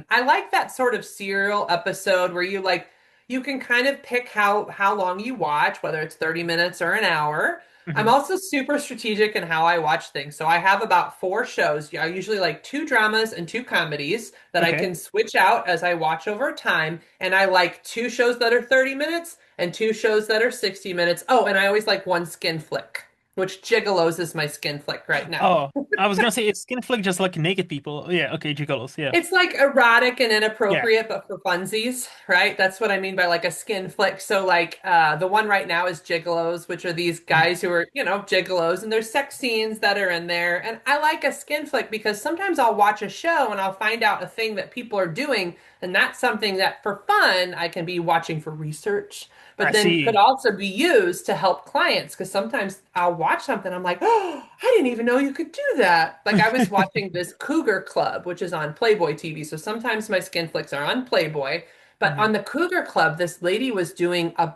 Speaker 2: I like that sort of serial episode where you can kind of pick how long you watch, whether it's 30 minutes or an hour. I'm
Speaker 1: Hmm.
Speaker 2: also super strategic in how I watch things. So I have about four shows. I usually like two dramas and two comedies that I
Speaker 1: Okay.
Speaker 2: can switch out as I watch over time. And I like two shows that are 30 minutes and two shows that are 60 minutes. Oh, and I always like one skin flick, which Gigolos is my skin flick right now.
Speaker 1: Oh, I was gonna say it's skin flick just like naked people. Yeah, okay, gigolos, yeah.
Speaker 2: It's like erotic and
Speaker 1: Yeah.
Speaker 2: inappropriate, but for funsies, right? That's what I mean by like a skin flick. So like the one right now is Gigolos, which are these
Speaker 1: Mhm.
Speaker 2: guys who are, gigolos, and there's sex scenes that are in there. And I like a skin flick because sometimes I'll watch a show and I'll find out a thing that people are doing, and that's something that for fun I can be watching for research,
Speaker 1: I
Speaker 2: but then could
Speaker 1: see.
Speaker 2: also be used to help clients because sometimes I'll watch something, I'm like, oh, I didn't even know you could do that. Like I was watching this Cougar Club, which is on Playboy TV. So sometimes my skin flicks are on Playboy, but
Speaker 1: Mhm.
Speaker 2: on the Cougar Club, this lady was doing a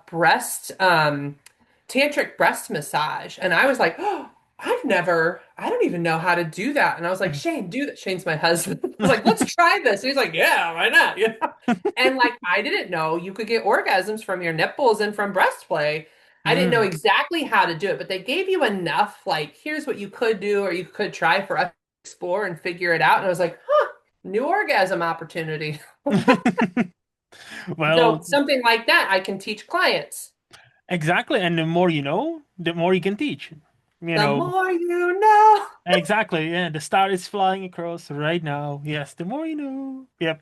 Speaker 2: tantric breast massage, and I was like, oh, I don't even know how to do that. And I was like,
Speaker 1: Mhm.
Speaker 2: Shane, do that. Shane's my husband. I was like, let's try this. And he's like, yeah, why not? And like, I didn't know you could get orgasms from your nipples and from breast play. I didn't know
Speaker 1: Mm.
Speaker 2: exactly how to do it, but they gave you enough, like, here's what you could do, or you could try for us to explore and figure it out. And I was like, huh, new orgasm opportunity. So
Speaker 1: Well,
Speaker 2: something like that, I can teach clients.
Speaker 1: exactly. And the more you know, the more you can teach. You
Speaker 2: The
Speaker 1: know,
Speaker 2: more you know.
Speaker 1: exactly. Yeah, the star is flying across right now. Yes, the more you know. Yep.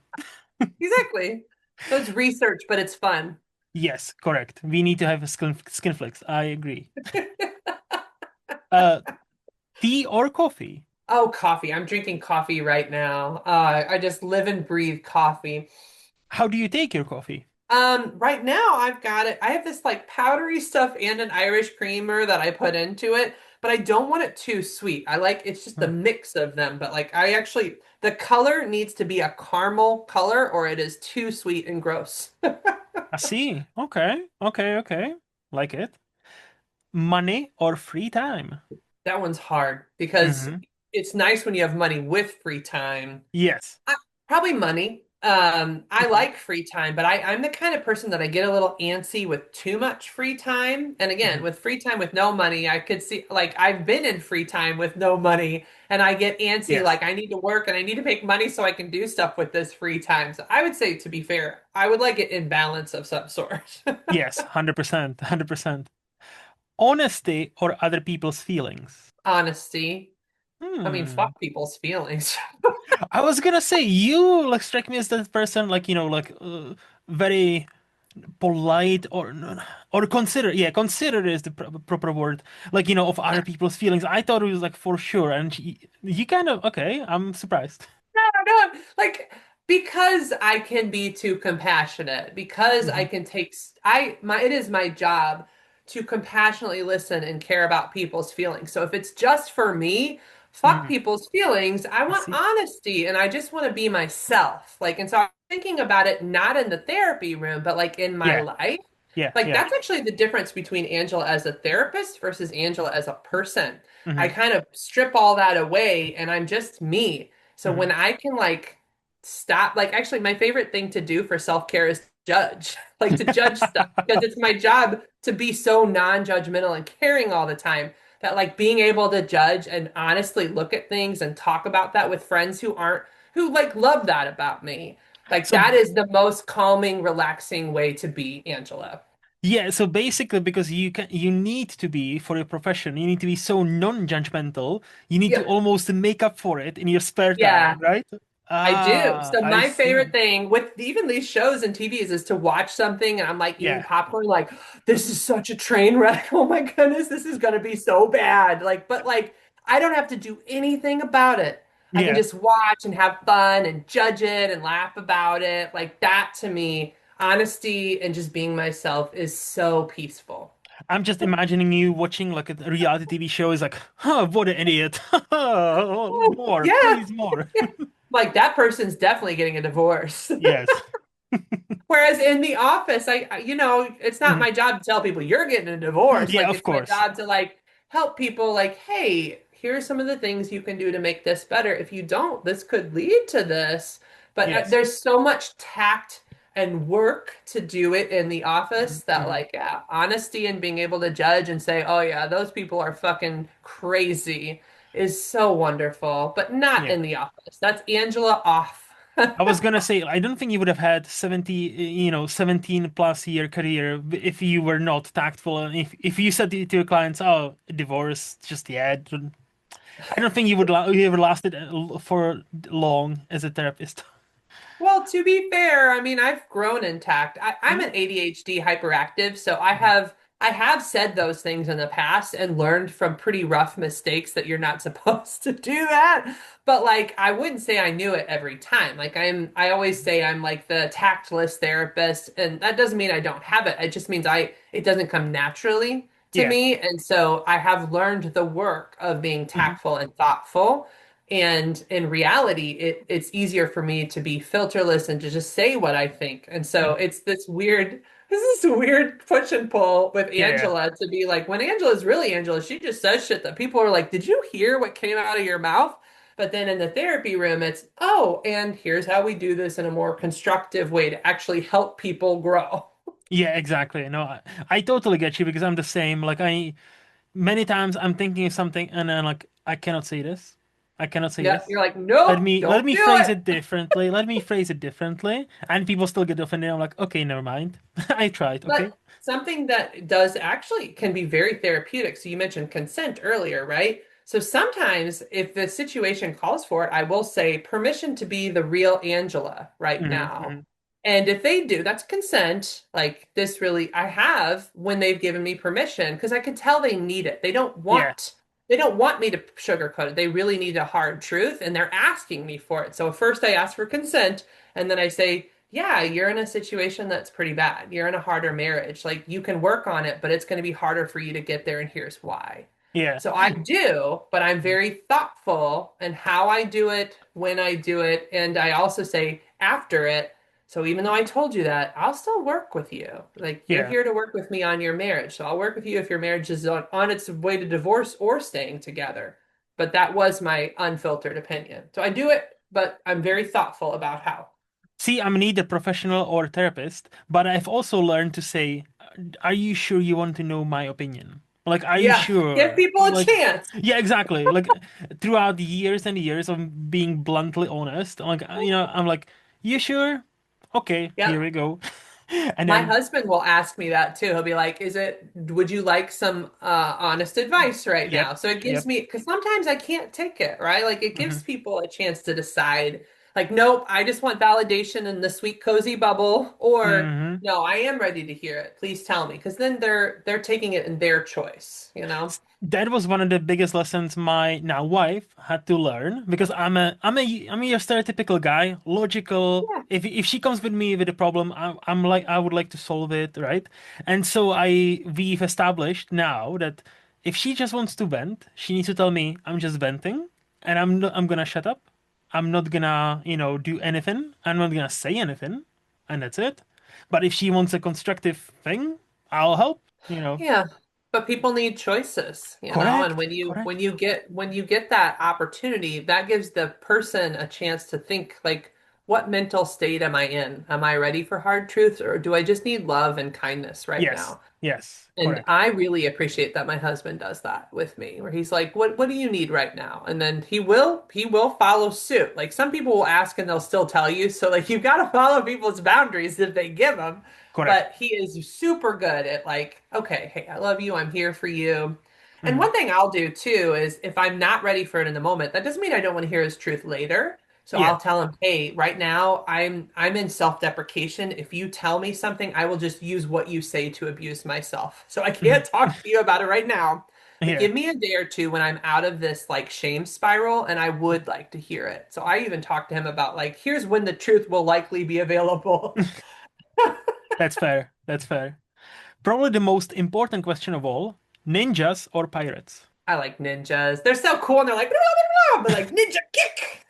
Speaker 2: Exactly. So it's research, but it's fun.
Speaker 1: Yes, correct. We need to have a skin flicks. I agree. Uh, tea or coffee?
Speaker 2: Oh, coffee. I'm drinking coffee right now. I just live and breathe coffee.
Speaker 1: How do you take your coffee?
Speaker 2: Right now I've got it. I have this like powdery stuff and an Irish creamer that I put into it, but I don't want it too sweet. I like it's just the
Speaker 1: Hmm.
Speaker 2: mix of them, but like the color needs to be a caramel color or it is too sweet and gross.
Speaker 1: I see. Okay, okay, okay. Like it. Money or free time?
Speaker 2: That one's hard because
Speaker 1: Hmm.
Speaker 2: it's nice when you have money with free time.
Speaker 1: Yes.
Speaker 2: I, probably money. I
Speaker 1: Hmm.
Speaker 2: like free time, but I'm the kind of person that I get a little antsy with too much free time. And again,
Speaker 1: Hmm.
Speaker 2: with free time with no money, I could see like I've been in free time with no money and I get antsy
Speaker 1: Yes.
Speaker 2: like I need to work and I need to make money so I can do stuff with this free time. So I would say to be fair, I would like it in balance of some sort.
Speaker 1: Yes. 100%. 100%. Honesty or other people's feelings?
Speaker 2: Honesty. I mean,
Speaker 1: Hmm.
Speaker 2: fuck people's feelings.
Speaker 1: I was gonna say you like strike me as that person like very polite or consider yeah consider is the proper word like of other people's feelings. I thought it was like for sure, and you kind of okay. I'm surprised.
Speaker 2: No, no, like Because I can be too compassionate, because I
Speaker 1: Hmm.
Speaker 2: can take I my it is my job to compassionately listen and care about people's feelings. So if it's just for me, fuck
Speaker 1: Hmm.
Speaker 2: people's feelings. I
Speaker 1: I
Speaker 2: want
Speaker 1: see.
Speaker 2: honesty and I just want to be myself. Like, and so I'm thinking about it not in the therapy room, but like in my
Speaker 1: Yeah,
Speaker 2: life.
Speaker 1: yeah,
Speaker 2: Like
Speaker 1: yeah.
Speaker 2: that's actually the difference between Angela as a therapist versus Angela as a person. I
Speaker 1: Hmm.
Speaker 2: kind of strip all that away and I'm just me. So when
Speaker 1: Hmm.
Speaker 2: I can like stop, like actually my favorite thing to do for self-care is judge, like to judge stuff because it's my job to be so non-judgmental and caring all the time that like being able to judge and honestly look at things and talk about that with friends who like love that about me. Like
Speaker 1: So
Speaker 2: that is the most calming, relaxing way to be, Angela.
Speaker 1: yeah, so basically because you need to be for your profession, you need to be so non-judgmental, you need to
Speaker 2: Yeah.
Speaker 1: almost make up for it in your spare time,
Speaker 2: Yeah.
Speaker 1: right?
Speaker 2: I do.
Speaker 1: Ah,
Speaker 2: So
Speaker 1: I
Speaker 2: my favorite
Speaker 1: see.
Speaker 2: thing with even these shows and TVs is to watch something and I'm like eating
Speaker 1: Yeah.
Speaker 2: popcorn, like, this is such a train wreck. Oh my goodness, this is gonna be so bad. Like, but like I don't have to do anything about it. I can
Speaker 1: Yeah.
Speaker 2: just watch and have fun and judge it and laugh about it. Like that to me, honesty and just being myself is so peaceful.
Speaker 1: I'm just imagining you watching like a reality TV show is like, huh, what an idiot. More,
Speaker 2: Yeah.
Speaker 1: please more.
Speaker 2: Like that person's definitely getting a divorce.
Speaker 1: Yes.
Speaker 2: Whereas in the office, you know, it's not
Speaker 1: Mhm.
Speaker 2: my job to tell people you're getting a divorce.
Speaker 1: Yeah,
Speaker 2: Like,
Speaker 1: of
Speaker 2: it's my
Speaker 1: course.
Speaker 2: job to like help people, like, hey, here's some of the things you can do to make this better. If you don't, this could lead to this. But
Speaker 1: Yes.
Speaker 2: there's so much tact and work to do it in the office that,
Speaker 1: Hmm.
Speaker 2: like, yeah, honesty and being able to judge and say, oh, yeah, those people are fucking crazy is so wonderful, but not
Speaker 1: Yeah.
Speaker 2: in the office. That's Angela off.
Speaker 1: I was gonna say, I don't think you would have had 17 plus year career if you were not tactful. And if you said to your clients, "Oh, divorce, just yeah," I don't think you ever lasted for long as a therapist.
Speaker 2: Well, to be fair, I mean, I've grown intact. I'm
Speaker 1: Mhm.
Speaker 2: an ADHD hyperactive, so
Speaker 1: Mhm.
Speaker 2: I have said those things in the past and learned from pretty rough mistakes that you're not supposed to do that. But like I wouldn't say I knew it every time. Like I always say I'm like the tactless therapist, and that doesn't mean I don't have it. It just means it doesn't come naturally to
Speaker 1: Yeah.
Speaker 2: me. And so I have learned the work of being
Speaker 1: Hmm.
Speaker 2: tactful and thoughtful. And in reality, it's easier for me to be filterless and to just say what I think. And so
Speaker 1: Hmm.
Speaker 2: it's this is a weird push and pull with
Speaker 1: Yeah, yeah,
Speaker 2: Angela to be like, when Angela's really Angela, she just says shit that people are like, did you hear what came out of your mouth? But then in the therapy room, it's, oh, and here's how we do this in a more constructive way to actually help people grow.
Speaker 1: yeah, exactly. No, I totally get you because I'm the same. Like many times I'm thinking of something and then like I cannot say this. I cannot say
Speaker 2: Yeah,
Speaker 1: this.
Speaker 2: you're like,
Speaker 1: Let
Speaker 2: nope,
Speaker 1: me let
Speaker 2: don't
Speaker 1: me
Speaker 2: do
Speaker 1: phrase
Speaker 2: it.
Speaker 1: it differently. Let me phrase it differently. And people still get offended. I'm like, okay, never mind. I tried, okay?
Speaker 2: But something that does actually can be very therapeutic. So you mentioned consent earlier, right? So sometimes if the situation calls for it, I will say permission to be the real Angela right
Speaker 1: Hmm.
Speaker 2: now.
Speaker 1: Hmm.
Speaker 2: And if they do, that's consent. Like this really, I have when they've given me permission because I can tell they need it.
Speaker 1: Yeah.
Speaker 2: They don't want me to sugarcoat it. They really need a hard truth and they're asking me for it. So first I ask for consent and then I say, yeah, you're in a situation that's pretty bad. You're in a harder marriage. Like you can work on it, but it's going to be harder for you to get there, and here's why.
Speaker 1: Yeah.
Speaker 2: So I do, but I'm very thoughtful in how I do it, when I do it, and I also say after it. So even though I told you that, I'll still work with you. Like you're
Speaker 1: Yeah.
Speaker 2: here to work with me on your marriage. So I'll work with you if your marriage is on its way to divorce or staying together. But that was my unfiltered opinion. So I do it, but I'm very thoughtful about how.
Speaker 1: See, I'm neither professional or therapist, but I've also learned to say, are you sure you want to know my opinion? Like, are you
Speaker 2: Yeah, give
Speaker 1: sure?
Speaker 2: people a
Speaker 1: Like,
Speaker 2: chance.
Speaker 1: yeah, exactly. Like, throughout the years and years of being bluntly honest, like, I'm like, you sure? Okay,
Speaker 2: Yeah.
Speaker 1: here we go. And
Speaker 2: My
Speaker 1: then,
Speaker 2: husband will ask me that too. He'll be like, would you like some honest advice right
Speaker 1: yep,
Speaker 2: now? So it gives
Speaker 1: yep.
Speaker 2: me, because sometimes I can't take it, right? Like it
Speaker 1: Hmm.
Speaker 2: gives people a chance to decide. Like, nope, I just want validation in the sweet cozy bubble, or
Speaker 1: Hmm.
Speaker 2: no, I am ready to hear it. Please tell me, because then they're taking it in their choice, you know?
Speaker 1: That was one of the biggest lessons my now wife had to learn because I'm a your stereotypical guy, logical.
Speaker 2: Yeah.
Speaker 1: If she comes with me with a problem, I'm like I would like to solve it, right? And so we've established now that if she just wants to vent, she needs to tell me I'm just venting, and I'm gonna shut up. I'm not gonna, do anything. I'm not gonna say anything, and that's it. But if she wants a constructive thing, I'll help,
Speaker 2: Yeah, but people need choices, you know, and
Speaker 1: Correct,
Speaker 2: when you get that opportunity, that gives the person a chance to think like, what mental state am I in? Am I ready for hard truths, or do I just need love and kindness right
Speaker 1: Yes,
Speaker 2: now?
Speaker 1: yes,
Speaker 2: And
Speaker 1: correct.
Speaker 2: I really appreciate that my husband does that with me, where he's like, "What do you need right now?" And then he will follow suit. Like some people will ask and they'll still tell you. So like you've got to follow people's boundaries if they give them.
Speaker 1: Correct.
Speaker 2: But he is super good at like, "Okay, hey, I love you. I'm here for you." And
Speaker 1: Hmm.
Speaker 2: one thing I'll do too is if I'm not ready for it in the moment, that doesn't mean I don't want to hear his truth later. So
Speaker 1: Yeah.
Speaker 2: I'll tell him, "Hey, right now I'm in self-deprecation. If you tell me something, I will just use what you say to abuse myself. So I
Speaker 1: Hmm.
Speaker 2: can't talk to you about it right now, but
Speaker 1: Yeah.
Speaker 2: give me a day or two when I'm out of this like shame spiral and I would like to hear it." So I even talked to him about like, here's when the truth will likely be available.
Speaker 1: That's fair. That's fair. Probably the most important question of all, ninjas or pirates?
Speaker 2: I like ninjas. They're so cool and they're like, blah, blah, blah, but like ninja kick.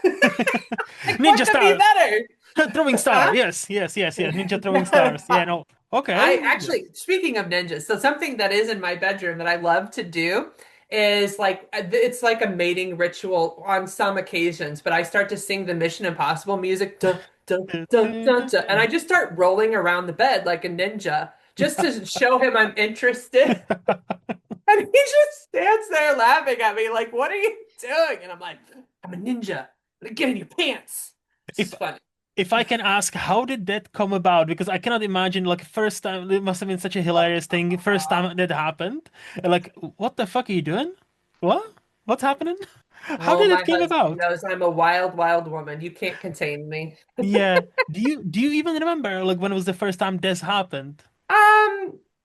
Speaker 2: Like what
Speaker 1: Ninja
Speaker 2: could be
Speaker 1: star!
Speaker 2: better?
Speaker 1: Throwing star.
Speaker 2: Huh?
Speaker 1: Yes, yes, yes, yes. Ninja throwing stars. Yeah, no.
Speaker 2: I
Speaker 1: Okay. Yeah.
Speaker 2: actually, speaking of ninjas, so something that is in my bedroom that I love to do is like it's like a mating ritual on some occasions, but I start to sing the Mission Impossible music, dun, dun, dun, dun, dun, and I just start rolling around the bed like a ninja just to show him I'm interested. And he just stands there laughing at me like, "What are you doing?" And I'm like, "I'm a ninja. Get in your pants."
Speaker 1: If
Speaker 2: It's funny.
Speaker 1: if I can ask, how did that come about? Because I cannot imagine like first time it must have been such a hilarious thing. First time that happened. Like, what the fuck are you doing? What? What's happening? How
Speaker 2: Oh,
Speaker 1: did it
Speaker 2: my
Speaker 1: came
Speaker 2: husband
Speaker 1: about?
Speaker 2: knows I'm a wild, wild woman. You can't contain me.
Speaker 1: Yeah. Do you even remember like when was the first time this happened?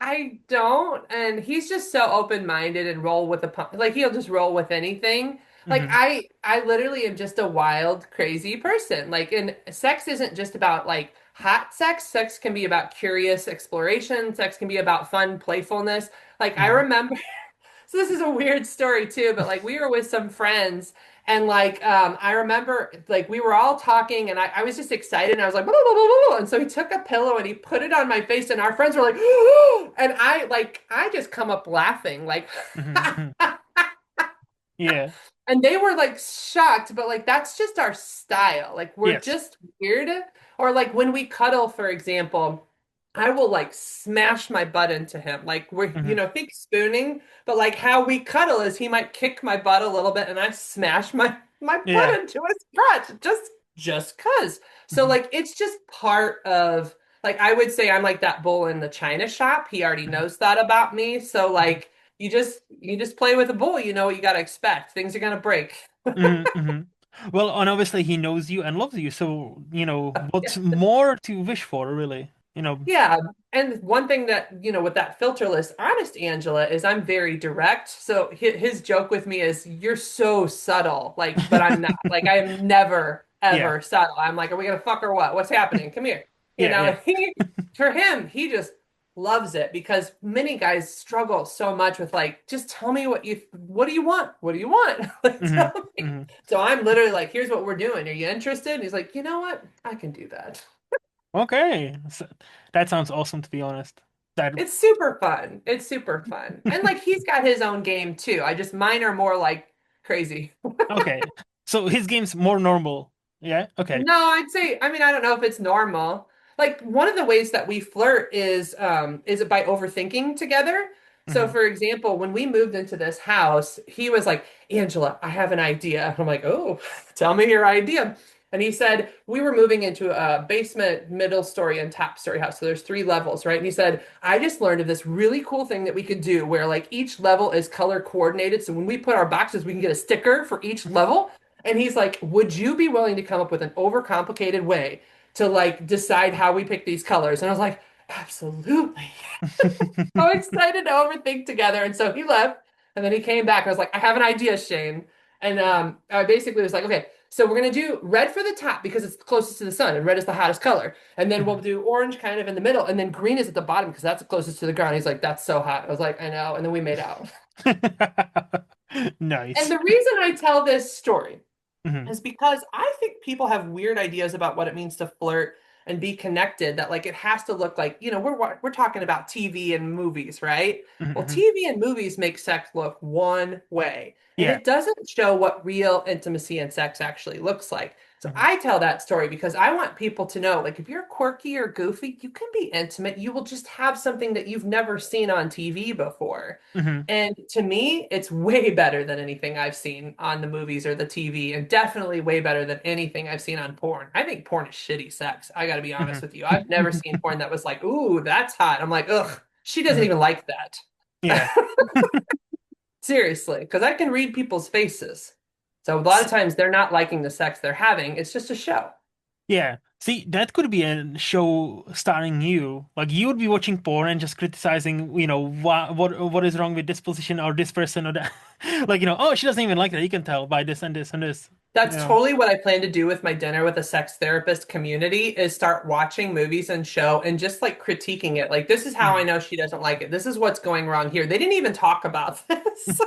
Speaker 2: I don't, and he's just so open-minded and roll with the pump. Like he'll just roll with anything. Like
Speaker 1: Hmm.
Speaker 2: I literally am just a wild, crazy person. Like, and sex isn't just about like hot sex. Sex can be about curious exploration. Sex can be about fun playfulness. Like I
Speaker 1: Hmm.
Speaker 2: remember so this is a weird story too, but like we were with some friends and like I remember like we were all talking and I was just excited and I was like blah, blah, blah, blah, blah. And so he took a pillow and he put it on my face and our friends were like and I just come up laughing like
Speaker 1: Hmm. Yeah.
Speaker 2: and they were like shocked, but like that's just our style. Like we're
Speaker 1: Yes.
Speaker 2: just weird. Or like when we cuddle, for example, I will like smash my butt into him. Like we're,
Speaker 1: Hmm.
Speaker 2: think spooning, but like how we cuddle is he might kick my butt a little bit and I smash my butt
Speaker 1: Yeah.
Speaker 2: into his crotch just 'cause. So
Speaker 1: Hmm.
Speaker 2: like it's just part of like I would say I'm like that bull in the china shop. He already knows that about me. So like you just play with a bull, you know what you got to expect. Things are gonna break.
Speaker 1: Hmm. Hmm. Well, and obviously he knows you and loves you, so what's more to wish for, really?
Speaker 2: Yeah, and one thing that, with that filterless honest Angela is I'm very direct. So his joke with me is you're so subtle, like, but I'm not. Like I am never
Speaker 1: Yeah.
Speaker 2: ever subtle. I'm like, are we gonna fuck or what? What's happening? Come here.
Speaker 1: Yeah. Yeah.
Speaker 2: And for him, he just loves it because many guys struggle so much with like, just tell me what do you want? What do you want? Like,
Speaker 1: Hmm.
Speaker 2: tell me.
Speaker 1: Hmm.
Speaker 2: So I'm literally like, here's what we're doing. Are you interested? And he's like, you know what? I can do that.
Speaker 1: Okay. That sounds awesome, to be honest. That
Speaker 2: It's super fun. It's super fun. And like he's got his own game too. I just mine are more like crazy.
Speaker 1: okay. So his game's more normal. Yeah. Okay.
Speaker 2: No, I'd say, I mean, I don't know if it's normal. Like one of the ways that we flirt is it by overthinking together. So
Speaker 1: Hmm.
Speaker 2: for example, when we moved into this house, he was like, "Angela, I have an idea." I'm like, "Oh, tell me your idea." And he said, we were moving into a basement, middle story, and top story house. So there's 3 levels, right? And he said, I just learned of this really cool thing that we could do where like each level is color coordinated. So when we put our boxes, we can get a sticker for each level. And he's like, would you be willing to come up with an overcomplicated way to like decide how we pick these colors? And I was like, absolutely. So excited to overthink together. And so he left and then he came back. I was like, I have an idea, Shane. And I basically was like, okay, so we're gonna do red for the top because it's closest to the sun and red is the hottest color. And then we'll do orange kind of in the middle, and then green is at the bottom because that's the closest to the ground. He's like, that's so hot. I was like, I know. And then we made out. And
Speaker 1: Nice.
Speaker 2: the reason I tell this story
Speaker 1: Hmm.
Speaker 2: is because I think people have weird ideas about what it means to flirt and be connected, that like it has to look like, we're talking about TV and movies, right? Well,
Speaker 1: Hmm.
Speaker 2: TV and movies make sex look one way, and
Speaker 1: Yeah.
Speaker 2: it doesn't show what real intimacy and sex actually looks like. So
Speaker 1: Hmm.
Speaker 2: I tell that story because I want people to know, like, if you're quirky or goofy, you can be intimate. You will just have something that you've never seen on TV before.
Speaker 1: Hmm.
Speaker 2: And to me, it's way better than anything I've seen on the movies or the TV, and definitely way better than anything I've seen on porn. I think porn is shitty sex. I got to be honest
Speaker 1: Hmm.
Speaker 2: with you. I've never seen porn that was like, ooh, that's hot. I'm like, ugh, she doesn't
Speaker 1: Hmm.
Speaker 2: even like that.
Speaker 1: Yeah.
Speaker 2: Seriously, because I can read people's faces. So a lot of times they're not liking the sex they're having. It's just a show.
Speaker 1: Yeah. See, that could be a show starring you. Like you would be watching porn and just criticizing, what is wrong with this position or this person or that. Like, oh, she doesn't even like that. You can tell by this and this and this. You
Speaker 2: That's
Speaker 1: know.
Speaker 2: totally what I plan to do with my dinner with a sex therapist community, is start watching movies and show and just like critiquing it. Like, this is how I
Speaker 1: Mhm.
Speaker 2: know she doesn't like it. This is what's going wrong here. They didn't even talk about this.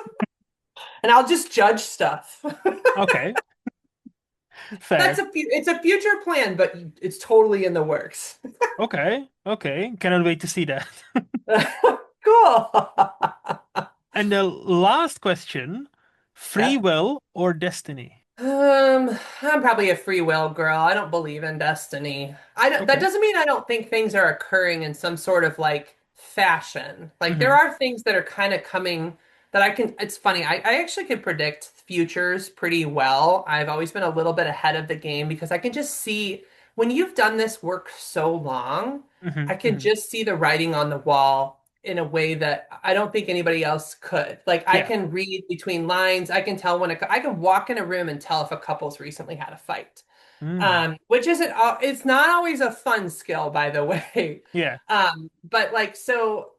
Speaker 2: And I'll just judge stuff.
Speaker 1: Okay. Fair.
Speaker 2: It's a future plan, but it's totally in the works.
Speaker 1: Okay. Okay. Cannot wait to see that.
Speaker 2: Cool.
Speaker 1: And the last question, free
Speaker 2: Yeah.
Speaker 1: will or destiny?
Speaker 2: I'm probably a free will girl. I don't believe in destiny. That
Speaker 1: Okay.
Speaker 2: doesn't mean I don't think things are occurring in some sort of like fashion. Like, there
Speaker 1: Hmm.
Speaker 2: are things that are kind of coming that it's funny. I actually can predict futures pretty well. I've always been a little bit ahead of the game because I can just see when you've done this work so long,
Speaker 1: Hmm.
Speaker 2: I can
Speaker 1: Hmm.
Speaker 2: just see the writing on the wall in a way that I don't think anybody else could. Like, I
Speaker 1: Yeah.
Speaker 2: can read between lines. I can tell when I can walk in a room and tell if a couple's recently had a fight.
Speaker 1: Mm.
Speaker 2: Which isn't it's not always a fun skill, by the way.
Speaker 1: Yeah.
Speaker 2: But like, so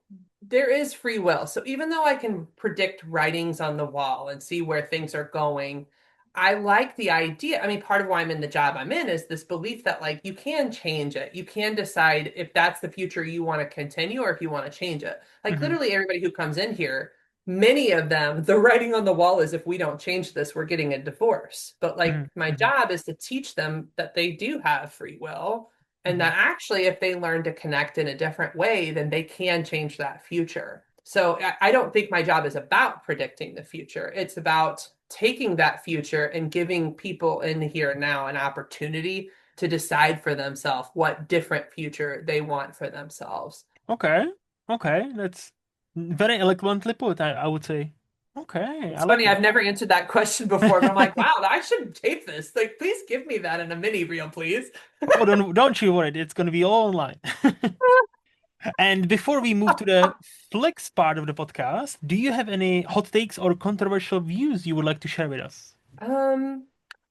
Speaker 2: there is free will. So even though I can predict writings on the wall and see where things are going, I like the idea. I mean, part of why I'm in the job I'm in is this belief that like you can change it. You can decide if that's the future you want to continue or if you want to change it. Like,
Speaker 1: Hmm.
Speaker 2: literally everybody who comes in here, many of them, the writing on the wall is, if we don't change this, we're getting a divorce. But
Speaker 1: Hmm.
Speaker 2: like, my
Speaker 1: Hmm.
Speaker 2: job is to teach them that they do have free will, and
Speaker 1: Hmm.
Speaker 2: that actually, if they learn to connect in a different way, then they can change that future. So I don't think my job is about predicting the future. It's about taking that future and giving people in here now an opportunity to decide for themselves what different future they want for themselves.
Speaker 1: Okay. Okay. That's very eloquently put, I would say. Okay. I
Speaker 2: It's
Speaker 1: like
Speaker 2: funny,
Speaker 1: it.
Speaker 2: I've never answered that question before, but I'm like, wow, I should tape this. Like, please give me that in a mini reel, please.
Speaker 1: Oh, don't you worry. It's going to be all online. And before we move to the flex part of the podcast, do you have any hot takes or controversial views you would like to share with us?
Speaker 2: Um,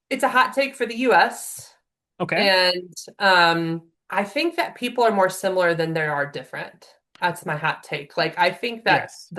Speaker 2: it's a hot take for the US.
Speaker 1: Okay.
Speaker 2: And I think that people are more similar than they are different. That's my hot take. Like,
Speaker 1: Yes.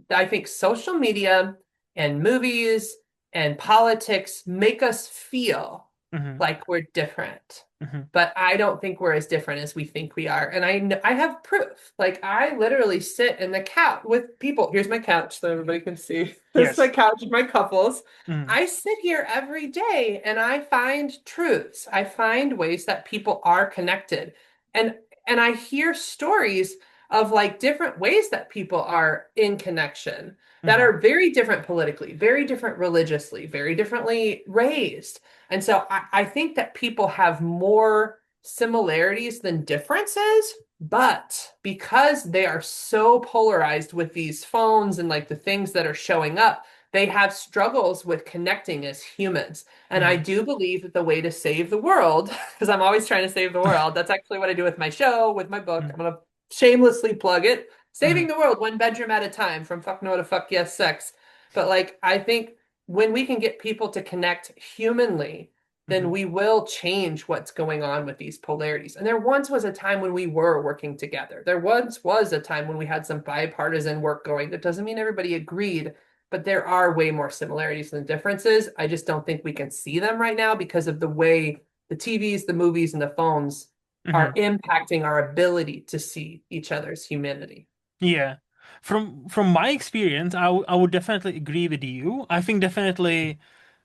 Speaker 2: I think social media and movies and politics make us feel
Speaker 1: Hmm.
Speaker 2: like we're different.
Speaker 1: Hmm.
Speaker 2: But I don't think we're as different as we think we are. And I have proof. Like, I literally sit in the couch with people. Here's my couch so everybody can see. This is my
Speaker 1: Yes.
Speaker 2: couch with my couples.
Speaker 1: Hmm.
Speaker 2: I sit here every day and I find truths. I find ways that people are connected. And and I hear stories of like different ways that people are in connection that
Speaker 1: Hmm.
Speaker 2: are very different politically, very different religiously, very differently raised. And so I think that people have more similarities than differences, but because they are so polarized with these phones and like the things that are showing up, they have struggles with connecting as humans. And I
Speaker 1: Hmm.
Speaker 2: do believe that the way to save the world, because I'm always trying to save the world, that's actually what I do with my show, with my book. I'm going to shamelessly plug it.
Speaker 1: Hmm.
Speaker 2: Saving the world one bedroom at a time, from fuck no to fuck yes sex. But like, I think when we can get people to connect humanly, then
Speaker 1: Hmm.
Speaker 2: we will change what's going on with these polarities. And there once was a time when we were working together. There once was a time when we had some bipartisan work going. That doesn't mean everybody agreed, but there are way more similarities than differences. I just don't think we can see them right now because of the way the TVs, the movies, and the phones are
Speaker 1: Hmm.
Speaker 2: impacting our ability to see each other's humanity.
Speaker 1: Yeah. From my experience, I would definitely agree with you. I think definitely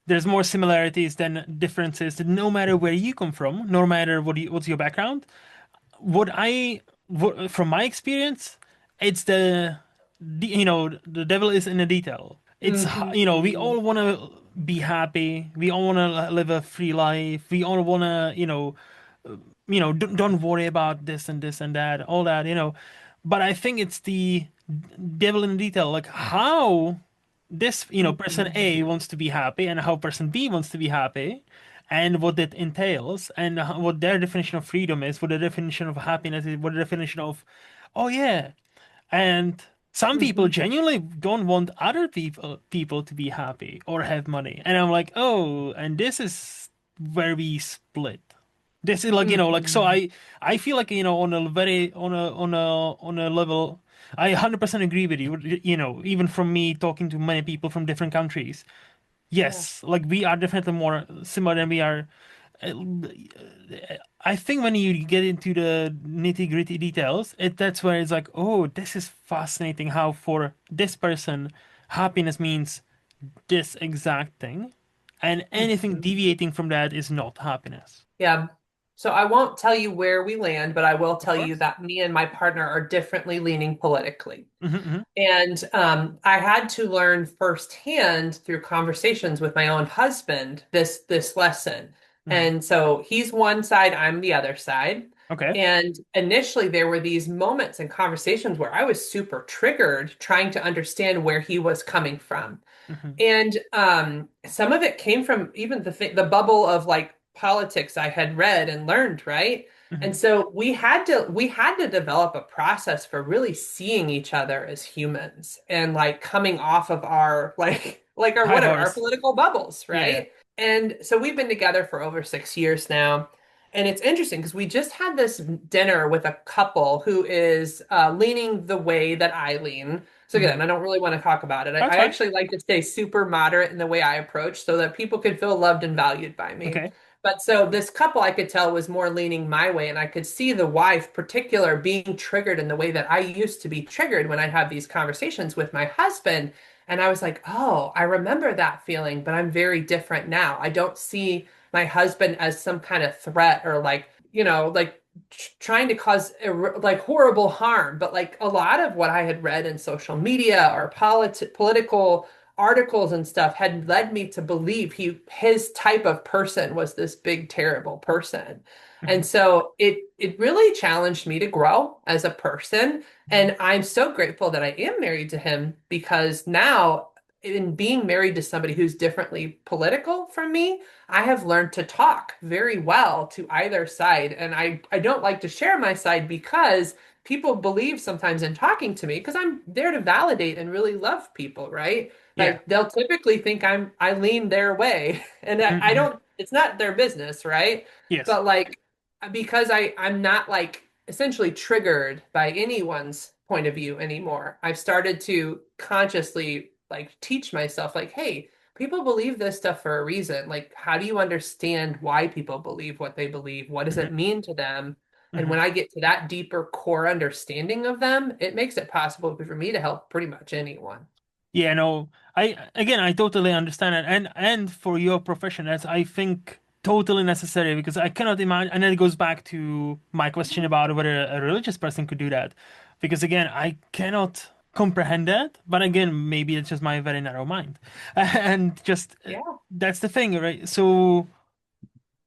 Speaker 1: there's more similarities than differences, no matter where you come from, no matter what's your background. From my experience, it's the devil is in the detail. We
Speaker 2: Mhm.
Speaker 1: all want to be happy. We all want to live a free life. We all want to, don't worry about this and this and that, all that. But I think it's the devil in the detail, like how this, person
Speaker 2: Mhm.
Speaker 1: A wants to be happy and how person B wants to be happy and what that entails and what their definition of freedom is, what the definition of happiness is, what the definition of, oh yeah. And some people
Speaker 2: Mhm.
Speaker 1: genuinely don't want other people to be happy or have money. And I'm like, oh, and this is where we split. This is like, like so
Speaker 2: Mhm.
Speaker 1: I feel like, on a very on a level I 100% agree with you, even from me talking to many people from different countries.
Speaker 2: Yeah.
Speaker 1: Yes, like we are definitely more similar than we are. uh, I think when you get into the nitty-gritty details, that's where it's like, oh, this is fascinating how for this person, happiness means this exact thing, and anything
Speaker 2: Mhm.
Speaker 1: deviating from that is not happiness.
Speaker 2: Yeah. So I won't tell you where we land, but I will
Speaker 1: Of
Speaker 2: tell you
Speaker 1: course.
Speaker 2: that me and my partner are differently leaning politically.
Speaker 1: Hmm.
Speaker 2: And I had to learn firsthand through conversations with my own husband this lesson.
Speaker 1: Hmm.
Speaker 2: And so he's one side, I'm the other side.
Speaker 1: Okay.
Speaker 2: And initially, there were these moments and conversations where I was super triggered trying to understand where he was coming from.
Speaker 1: Hmm.
Speaker 2: And some of it came from even the bubble of like politics I had read and learned, right? And
Speaker 1: Hmm.
Speaker 2: so we had to develop a process for really seeing each other as humans and like coming off of our like our
Speaker 1: High
Speaker 2: whatever our
Speaker 1: horse.
Speaker 2: political bubbles,
Speaker 1: Yeah.
Speaker 2: right? And so we've been together for over 6 years now. And it's interesting because we just had this dinner with a couple who is leaning the way that I lean. So again,
Speaker 1: Hmm.
Speaker 2: I don't really want to talk about it.
Speaker 1: That's
Speaker 2: I
Speaker 1: fine.
Speaker 2: actually like to stay super moderate in the way I approach so that people can feel loved and valued by me.
Speaker 1: Okay.
Speaker 2: But so this couple I could tell was more leaning my way, and I could see the wife, particular, being triggered in the way that I used to be triggered when I have these conversations with my husband. And I was like, oh, I remember that feeling, but I'm very different now. I don't see my husband as some kind of threat or like, like trying to cause like horrible harm. But like a lot of what I had read in social media or political articles and stuff had led me to believe his type of person was this big terrible person.
Speaker 1: Hmm.
Speaker 2: And so it really challenged me to grow as a person.
Speaker 1: Hmm.
Speaker 2: And I'm so grateful that I am married to him because now in being married to somebody who's differently political from me, I have learned to talk very well to either side. And I don't like to share my side because people believe sometimes in talking to me because I'm there to validate and really love people, right?
Speaker 1: Yeah.
Speaker 2: Like they'll typically think I lean their way. And I
Speaker 1: Hmm.
Speaker 2: don't, it's not their business, right?
Speaker 1: Yes.
Speaker 2: But like because I'm not like essentially triggered by anyone's point of view anymore. I've started to consciously like teach myself like, hey, people believe this stuff for a reason. Like, how do you understand why people believe what they believe? What does
Speaker 1: Hmm.
Speaker 2: it mean to them? And
Speaker 1: Hmm.
Speaker 2: when I get to that deeper core understanding of them, it makes it possible for me to help pretty much anyone.
Speaker 1: Yeah, no, I totally understand it, and for your profession, that's I think totally necessary because I cannot imagine, and then it goes back to my question about whether a religious person could do that, because again, I cannot comprehend that, but again, maybe it's just my very narrow mind, and just
Speaker 2: Yeah.
Speaker 1: that's the thing, right? So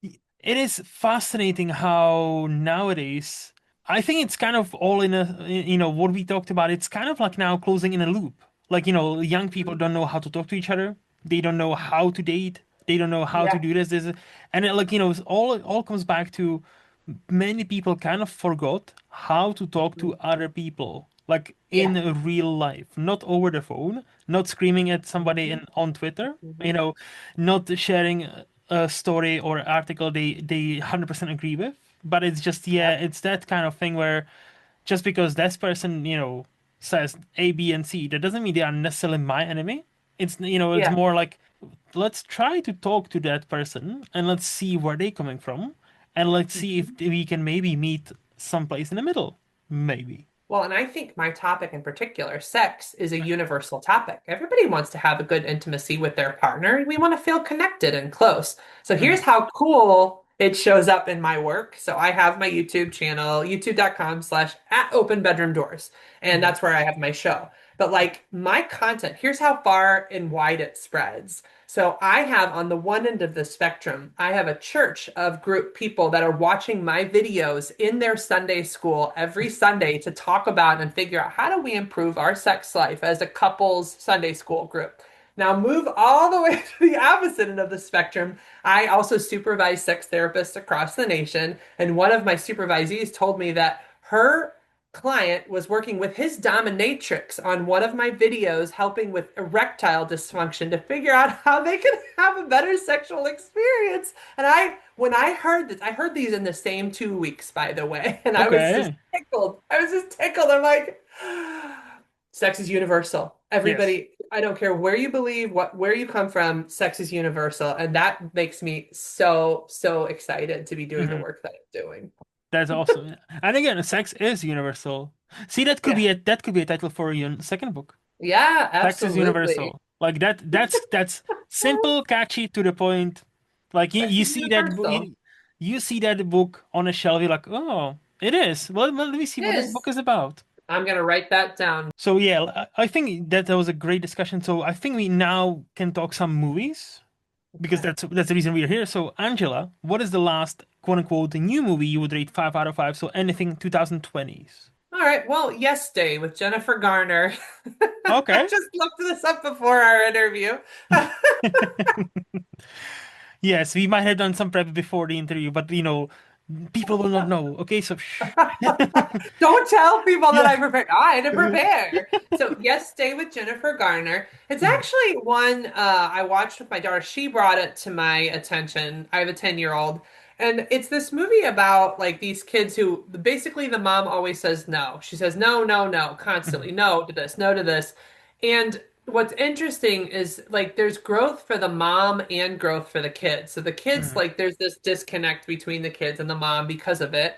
Speaker 1: it is fascinating how nowadays, I think it's kind of all in what we talked about. It's kind of like now closing in a loop. Like, young people don't know how to talk to each other. They don't know how to date. They don't know how to
Speaker 2: Yeah.
Speaker 1: do this. And like, it's all comes back to many people kind of forgot how to talk to other people. like in
Speaker 2: Yeah.
Speaker 1: real life, not over the phone, not screaming at somebody
Speaker 2: Mhm.
Speaker 1: on Twitter, you
Speaker 2: Mhm.
Speaker 1: know, not sharing a story or article they 100% agree with, but it's just yeah,
Speaker 2: Yep.
Speaker 1: it's that kind of thing where just because this person, says A, B, and C, that doesn't mean they are necessarily my enemy. It's
Speaker 2: Yeah.
Speaker 1: more like let's try to talk to that person and let's see where they're coming from, and let's see if
Speaker 2: Mhm.
Speaker 1: we can maybe meet someplace in the middle. Maybe.
Speaker 2: Well, and I think my topic in particular, sex, is a universal topic. Everybody wants to have a good intimacy with their partner. We want to feel connected and close. So here's
Speaker 1: Mhm,
Speaker 2: how cool it shows up in my work. So I have my YouTube channel, youtube.com/ at open bedroom doors. And
Speaker 1: mhm,
Speaker 2: that's where I have my show. But like my content, here's how far and wide it spreads. So I have on the one end of the spectrum, I have a church of group people that are watching my videos in their Sunday school every Sunday to talk about and figure out how do we improve our sex life as a couples Sunday school group. Now move all the way to the opposite end of the spectrum. I also supervise sex therapists across the nation, and one of my supervisees told me that her client was working with his dominatrix on one of my videos, helping with erectile dysfunction to figure out how they can have a better sexual experience. And when I heard this, I heard these in the same 2 weeks, by the way, and I was just
Speaker 1: okay.
Speaker 2: tickled. I was just tickled. I'm like, sex is universal.
Speaker 1: Yes.
Speaker 2: Everybody, I don't care where you believe, where you come from, sex is universal. And that makes me so, so excited to be doing the
Speaker 1: Mhm.
Speaker 2: work that I'm doing.
Speaker 1: That's awesome. And again, sex is universal. See,
Speaker 2: Yeah.
Speaker 1: that could be a title for your second book.
Speaker 2: Yeah,
Speaker 1: Sex is
Speaker 2: absolutely.
Speaker 1: universal. Like that. That's simple, catchy, to the point. Like you
Speaker 2: Sex is
Speaker 1: see that book,
Speaker 2: universal.
Speaker 1: you see that book on a shelf. You're like, oh, it is. Well, let me see
Speaker 2: It
Speaker 1: what this
Speaker 2: is.
Speaker 1: book is about.
Speaker 2: I'm gonna write that down.
Speaker 1: So yeah, I think that was a great discussion. So I think we now can talk some movies because
Speaker 2: Okay.
Speaker 1: that's the reason we're here. So Angela, what is the last quote unquote new movie you would rate 5 out of 5? So anything 2020s.
Speaker 2: All right. Well, Yes Day with Jennifer Garner. I
Speaker 1: Okay.
Speaker 2: just looked this up before our interview.
Speaker 1: Yes, we might have done some prep before the interview, but people will not know. Okay, so shh.
Speaker 2: Don't tell people that
Speaker 1: Yeah.
Speaker 2: I prepared. I had to prepare. So, Yes, Stay with Jennifer Garner. It's actually one I watched with my daughter. She brought it to my attention. I have a 10-year-old. And it's this movie about like these kids who basically the mom always says no. She says no, no, no, constantly. No to this, no to this. And what's interesting is like there's growth for the mom and growth for the kids. So the kids,
Speaker 1: Mhm,
Speaker 2: like there's this disconnect between the kids and the mom because of it.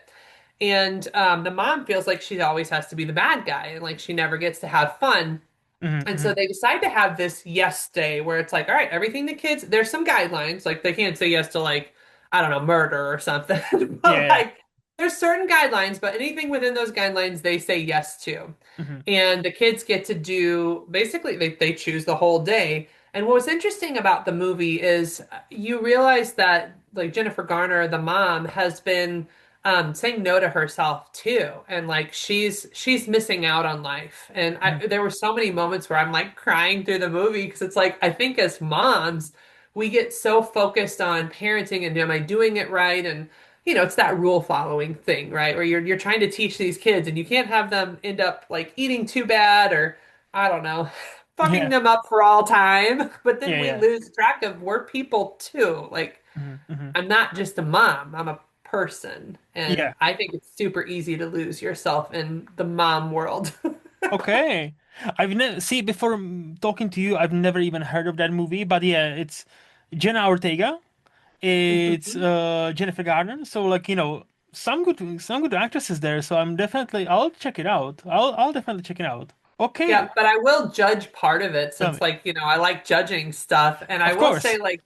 Speaker 2: And the mom feels like she always has to be the bad guy and like she never gets to have fun.
Speaker 1: mhm,
Speaker 2: And so
Speaker 1: mhm.
Speaker 2: they decide to have this yes day where it's like, all right, everything the kids, there's some guidelines. Like they can't say yes to like, I don't know, murder or something. But
Speaker 1: Yeah.
Speaker 2: like there's certain guidelines, but anything within those guidelines they say yes to.
Speaker 1: Mhm,
Speaker 2: And the kids get to do basically they choose the whole day. And what was interesting about the movie is you realize that like Jennifer Garner, the mom, has been saying no to herself too, and like she's missing out on life. And
Speaker 1: mhm.
Speaker 2: there were so many moments where I'm like crying through the movie because it's like I think as moms we get so focused on parenting and am I doing it right, and it's that rule following thing, right? Where you're trying to teach these kids and you can't have them end up like eating too bad or I don't know, fucking
Speaker 1: Yeah.
Speaker 2: them up for all time. But then
Speaker 1: Yeah.
Speaker 2: we
Speaker 1: Yeah.
Speaker 2: lose track of we're people too. Like
Speaker 1: Mhm, mhm.
Speaker 2: I'm not just a mom, I'm a person. And
Speaker 1: Yeah.
Speaker 2: I think it's super easy to lose yourself in the mom world.
Speaker 1: Okay. I've never see before talking to you. I've never even heard of that movie, but yeah, it's Jenna Ortega. It's Jennifer Garner. So like some good actresses there. So I'll check it out. I'll definitely check it out. Okay.
Speaker 2: Yeah, but I will judge part of it
Speaker 1: Tell me.
Speaker 2: since like, I like judging stuff. And I
Speaker 1: Of
Speaker 2: will say
Speaker 1: course.
Speaker 2: like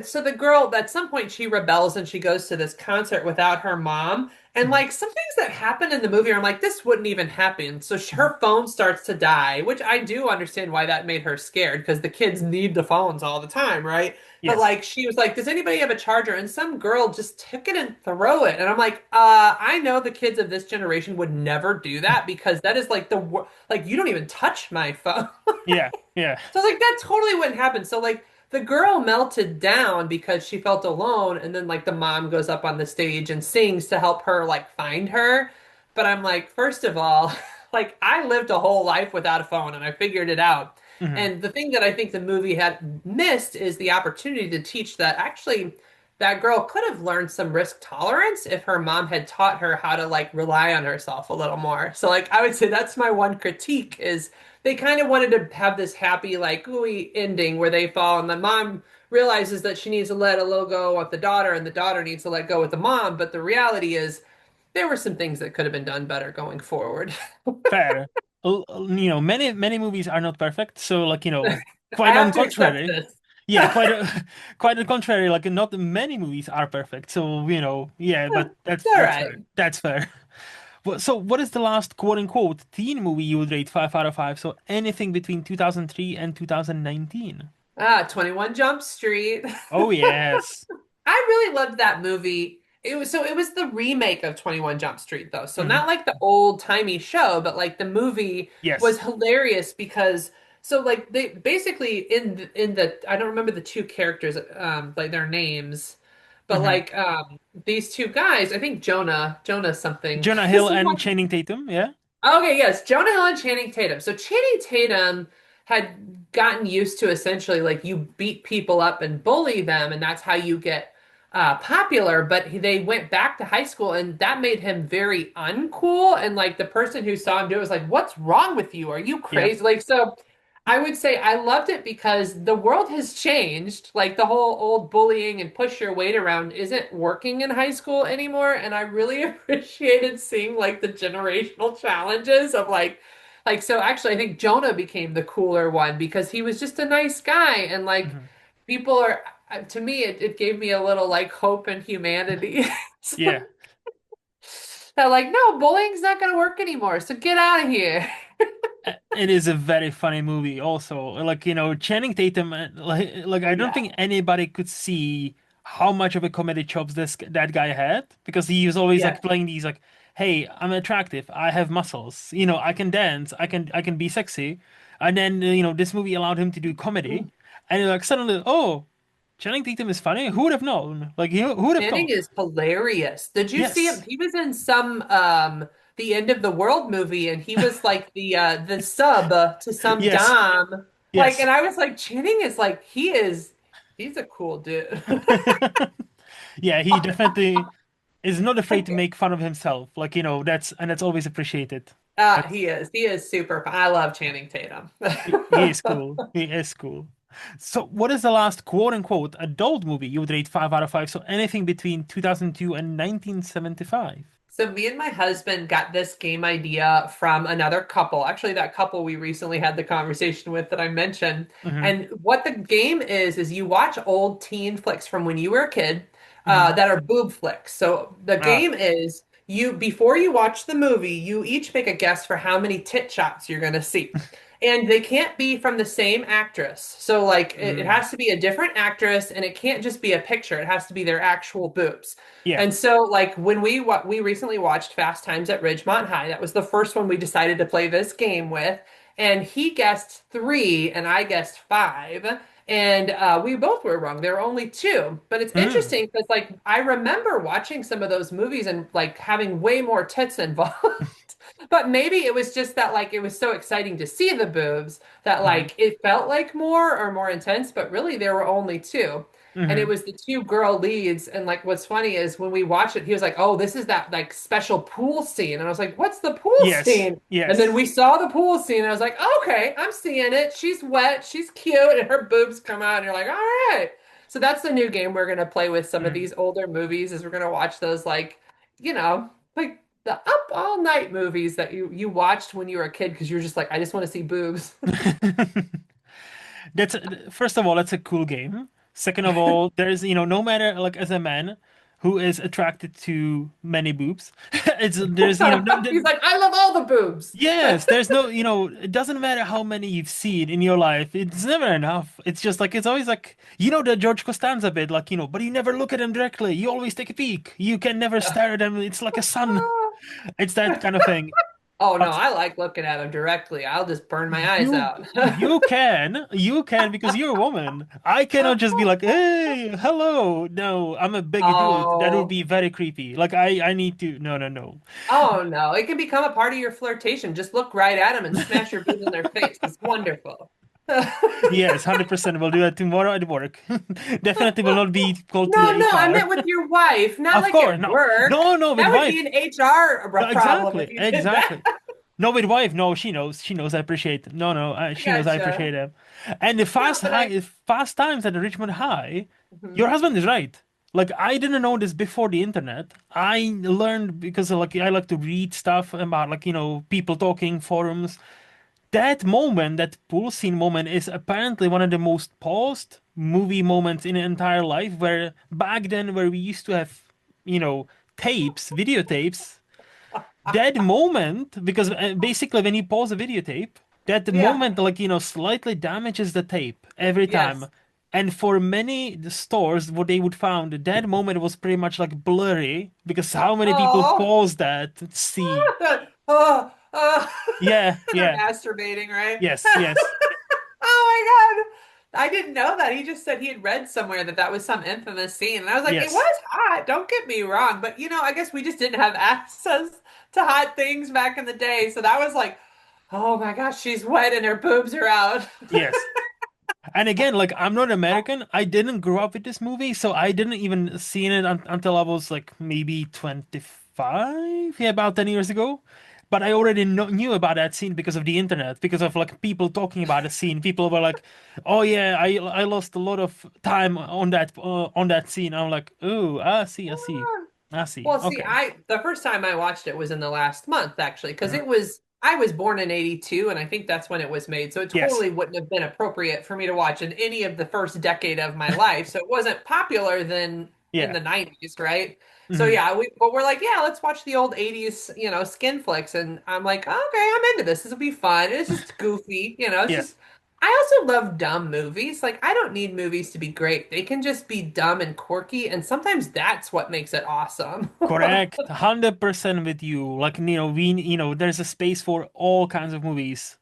Speaker 2: so the girl at some point she rebels and she goes to this concert without her mom. And
Speaker 1: Mhm,
Speaker 2: like some things that happen in the movie, I'm like, this wouldn't even happen. So
Speaker 1: mhm.
Speaker 2: her phone starts to die, which I do understand why that made her scared because the kids need the phones all the time, right? But
Speaker 1: Yes.
Speaker 2: like she was like, does anybody have a charger? And some girl just took it and throw it. And I'm like, I know the kids of this generation would never do that because that is like like you don't even touch my phone.
Speaker 1: Yeah. Yeah.
Speaker 2: So like that totally wouldn't happen. So like the girl melted down because she felt alone, and then like the mom goes up on the stage and sings to help her like find her. But I'm like, first of all, like I lived a whole life without a phone and I figured it out.
Speaker 1: Hmm.
Speaker 2: And the thing that I think the movie had missed is the opportunity to teach that actually that girl could have learned some risk tolerance if her mom had taught her how to like rely on herself a little more. So like I would say that's my one critique is they kind of wanted to have this happy like ooey ending where they fall and the mom realizes that she needs to let a little go with the daughter and the daughter needs to let go with the mom, but the reality is there were some things that could have been done better going forward.
Speaker 1: Fair. Many movies are not perfect. So, like,
Speaker 2: I
Speaker 1: quite on
Speaker 2: have to accept
Speaker 1: contrary.
Speaker 2: this.
Speaker 1: Yeah, quite on contrary. Like, not many movies are perfect. So, yeah, but
Speaker 2: It's
Speaker 1: that's
Speaker 2: all
Speaker 1: that's
Speaker 2: right.
Speaker 1: fair. That's fair. So, what is the last quote unquote teen movie you would rate 5 out of 5? So, anything between 2003 and 2019.
Speaker 2: 21 Jump Street.
Speaker 1: Oh, yes.
Speaker 2: I really loved that movie. It was the remake of 21 Jump Street though. So
Speaker 1: Hmm.
Speaker 2: not like the old-timey show, but like the movie was
Speaker 1: Yes.
Speaker 2: hilarious because so like they basically in the I don't remember the two characters like their names, but
Speaker 1: Hmm.
Speaker 2: like these two guys, I think Jonah something.
Speaker 1: Jonah Hill and Channing Tatum. Yeah.
Speaker 2: Okay, yes, Jonah Hill and Channing Tatum. So Channing Tatum had gotten used to essentially like you beat people up and bully them, and that's how you get popular. But they went back to high school, and that made him very uncool. And like the person who saw him do it was like, "What's wrong with you? Are you
Speaker 1: Yep.
Speaker 2: crazy?" Like so. I would say I loved it because the world has changed. Like the whole old bullying and push your weight around isn't working in high school anymore. And I really appreciated seeing like the generational challenges of like so actually I think Jonah became the cooler one because he was just a nice guy and like
Speaker 1: Hmm.
Speaker 2: people are to me it gave me a little like hope and humanity.
Speaker 1: Yeah.
Speaker 2: They're like, no, bullying's not gonna work anymore, so get out of here.
Speaker 1: It is a very funny movie also. Like, Channing Tatum, like I don't
Speaker 2: Yeah.
Speaker 1: think anybody could see how much of a comedy chops that guy had because he was always
Speaker 2: Yeah.
Speaker 1: like playing these like, hey, I'm attractive, I have muscles, I can dance, I can be sexy. And then, this movie allowed him to do comedy. And you're like suddenly, oh, Channing Tatum is funny. Who would have known? Like, who would have
Speaker 2: Channing
Speaker 1: thought?
Speaker 2: is hilarious. Did you see him?
Speaker 1: Yes.
Speaker 2: He was in some the End of the World movie and he was like the sub to some
Speaker 1: Yes.
Speaker 2: dom. Like
Speaker 1: Yes.
Speaker 2: and I was like Channing is like he's a cool dude.
Speaker 1: Yeah, he definitely is not afraid to make fun of himself. Like, that's always appreciated. That's
Speaker 2: He is. He is super fun. I love Channing Tatum.
Speaker 1: he is cool. He is cool. So, what is the last quote unquote adult movie you would rate 5 out of 5? So, anything between 2002 and 1975.
Speaker 2: So me and my husband got this game idea from another couple. Actually, that couple we recently had the conversation with that I mentioned.
Speaker 1: Hmm.
Speaker 2: And what the game is you watch old teen flicks from when you were a kid
Speaker 1: Hmm.
Speaker 2: that are boob flicks. So the
Speaker 1: Ah.
Speaker 2: game is you before you watch the movie, you each make a guess for how many tit shots you're going to see. And they can't be from the same actress. So like it
Speaker 1: Mm.
Speaker 2: has to be a different actress and it can't just be a picture. It has to be their actual boobs.
Speaker 1: Yeah.
Speaker 2: And so, like when we recently watched Fast Times at Ridgemont High, that was the first one we decided to play this game with, and he guessed three, and I guessed five, and we both were wrong. There were only two, but it's
Speaker 1: Mm.
Speaker 2: interesting because like I remember watching some of those movies and like having way more tits involved. But maybe it was just that like it was so exciting to see the boobs that
Speaker 1: Hmm.
Speaker 2: like it felt like more or more intense, but really there were only two and it
Speaker 1: Hmm.
Speaker 2: was the two girl leads. And like, what's funny is when we watched it, he was like, "Oh, this is that like special pool scene," and I was like, "What's the pool
Speaker 1: Yes.
Speaker 2: scene?" And then
Speaker 1: Yes.
Speaker 2: we saw the pool scene, and I was like, "Okay, I'm seeing it. She's wet, she's cute, and her boobs come out." And you're like, "All right." So that's the new game we're gonna play with some of
Speaker 1: Mm.
Speaker 2: these older movies. Is we're gonna watch those like the up all night movies that you watched when you were a kid because you're just like, I just want to see boobs.
Speaker 1: First of all, that's a cool game. Second of all, there's, no matter like as a man who is attracted to many boobs, there's,
Speaker 2: He's like, I love all the boobs.
Speaker 1: yes, there's no, it doesn't matter how many you've seen in your life. It's never enough. It's just like, it's always like, the George Costanza bit, like, but you never look at them directly. You always take a peek. You can never stare at them. It's like a sun. It's that kind of thing.
Speaker 2: Oh no,
Speaker 1: But
Speaker 2: I like looking at him directly. I'll just burn my eyes
Speaker 1: you
Speaker 2: out.
Speaker 1: you can because you're a woman. I cannot just be like, hey, hello. No, I'm a big dude. That would
Speaker 2: Oh,
Speaker 1: be very creepy. Like I need to. No, no, no.
Speaker 2: oh no. It can become a part of your flirtation. Just look right at him and smash your boobs in their face. It's wonderful.
Speaker 1: Yes, 100%. We'll do that tomorrow at work. Definitely will not be called to the
Speaker 2: No, no, I
Speaker 1: HR.
Speaker 2: meant with your wife, not
Speaker 1: Of
Speaker 2: like
Speaker 1: course,
Speaker 2: at
Speaker 1: no,
Speaker 2: work.
Speaker 1: no, no, with
Speaker 2: That would be
Speaker 1: wife.
Speaker 2: an HR
Speaker 1: No,
Speaker 2: problem if
Speaker 1: exactly,
Speaker 2: you did that.
Speaker 1: exactly. No, with wife, no, she knows. She knows I appreciate. No, no,
Speaker 2: I
Speaker 1: she knows I
Speaker 2: gotcha.
Speaker 1: appreciate him. And the
Speaker 2: No, but I,
Speaker 1: fast times at the Richmond High. Your
Speaker 2: mhm.
Speaker 1: husband is right. Like I didn't know this before the internet. I learned because like I like to read stuff about like people talking forums. That moment, that pool scene moment, is apparently one of the most paused movie moments in an entire life. Where back then, where we used to have you know tapes, videotapes, that moment, because basically when you pause a videotape, that
Speaker 2: Yeah,
Speaker 1: moment like slightly damages the tape every time.
Speaker 2: yes.
Speaker 1: And for many the stores, what they would found, that moment was pretty much like blurry because how many people
Speaker 2: Oh,
Speaker 1: pause that to see?
Speaker 2: oh.
Speaker 1: Yeah,
Speaker 2: They're
Speaker 1: yeah,
Speaker 2: masturbating, right?
Speaker 1: yes, yes,
Speaker 2: Oh my God. I didn't know that. He just said he had read somewhere that that was some infamous scene. And I was like, it
Speaker 1: yes,
Speaker 2: was hot. Don't get me wrong. But, I guess we just didn't have access to hot things back in the day. So that was like, oh my gosh, she's wet and her boobs are out.
Speaker 1: yes. And again, like I'm not American. I didn't grow up with this movie, so I didn't even see it until I was like maybe 25, yeah, about 10 years ago. But I already knew about that scene because of the internet, because of like people talking about the scene. People were like, "Oh yeah, I lost a lot of time on that scene." I'm like, "Oh, I see, I see, I see."
Speaker 2: Well, see,
Speaker 1: Okay.
Speaker 2: the first time I watched it was in the last month actually, because
Speaker 1: Mhm.
Speaker 2: I was born in 82 and I think that's when it was made. So it
Speaker 1: Yes.
Speaker 2: totally wouldn't have been appropriate for me to watch in any of the first decade of my life. So it wasn't popular then in
Speaker 1: Yeah.
Speaker 2: the 90s, right? So
Speaker 1: Hmm.
Speaker 2: yeah, but we're like, yeah, let's watch the old 80s, skin flicks. And I'm like, okay, I'm into this. This will be fun. It's just goofy, it's
Speaker 1: Yes.
Speaker 2: just I also love dumb movies. Like, I don't need movies to be great. They can just be dumb and quirky, and sometimes that's what makes it awesome.
Speaker 1: Correct, 100% with you. Like, there's a space for all kinds of movies.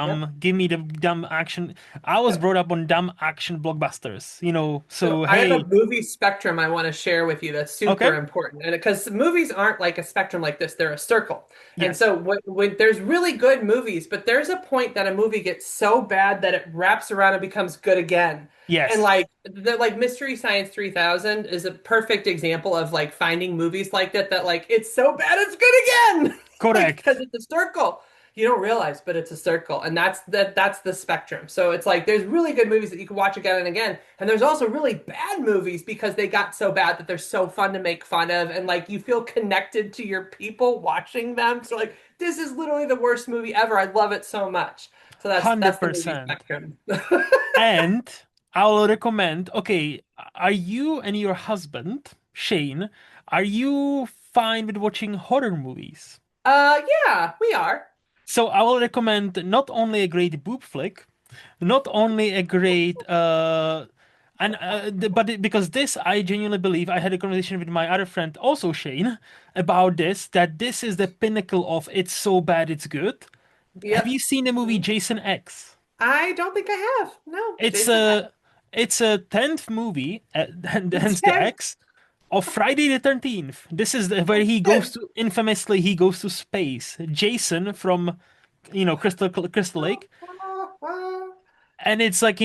Speaker 2: Yep.
Speaker 1: Give me the dumb action. I was
Speaker 2: Yep.
Speaker 1: brought up on dumb action blockbusters,
Speaker 2: So
Speaker 1: so
Speaker 2: I have a
Speaker 1: hey,
Speaker 2: movie spectrum I want to share with you that's super
Speaker 1: okay,
Speaker 2: important. And because movies aren't like a spectrum like this, they're a circle. And
Speaker 1: yes,
Speaker 2: so when there's really good movies, but there's a point that a movie gets so bad that it wraps around and becomes good again. And
Speaker 1: yes,
Speaker 2: like Mystery Science 3000 is a perfect example of like finding movies like that like it's so bad it's good again. Like because
Speaker 1: correct,
Speaker 2: it's a circle. You don't realize, but it's a circle, and that's the spectrum. So it's like there's really good movies that you can watch again and again, and there's also really bad movies because they got so bad that they're so fun to make fun of, and like you feel connected to your people watching them. So like this is literally the worst movie ever. I love it so much. So that's the movie
Speaker 1: 100%.
Speaker 2: spectrum.
Speaker 1: And I'll recommend, okay, are you and your husband, Shane, are you fine with watching horror movies?
Speaker 2: Yeah, we are.
Speaker 1: So I will recommend not only a great boob flick, not only a great because this I genuinely believe I had a conversation with my other friend also Shane about this, that this is the pinnacle of it's so bad it's good. Have
Speaker 2: Yep.
Speaker 1: you seen the movie
Speaker 2: Mhm.
Speaker 1: Jason X?
Speaker 2: I don't think I have. No,
Speaker 1: It's
Speaker 2: Jason.
Speaker 1: a it's a 10th movie, and hence the
Speaker 2: X.
Speaker 1: X of Friday the 13th. This is where he goes to infamously he goes to space. Jason from Crystal Lake, and it's like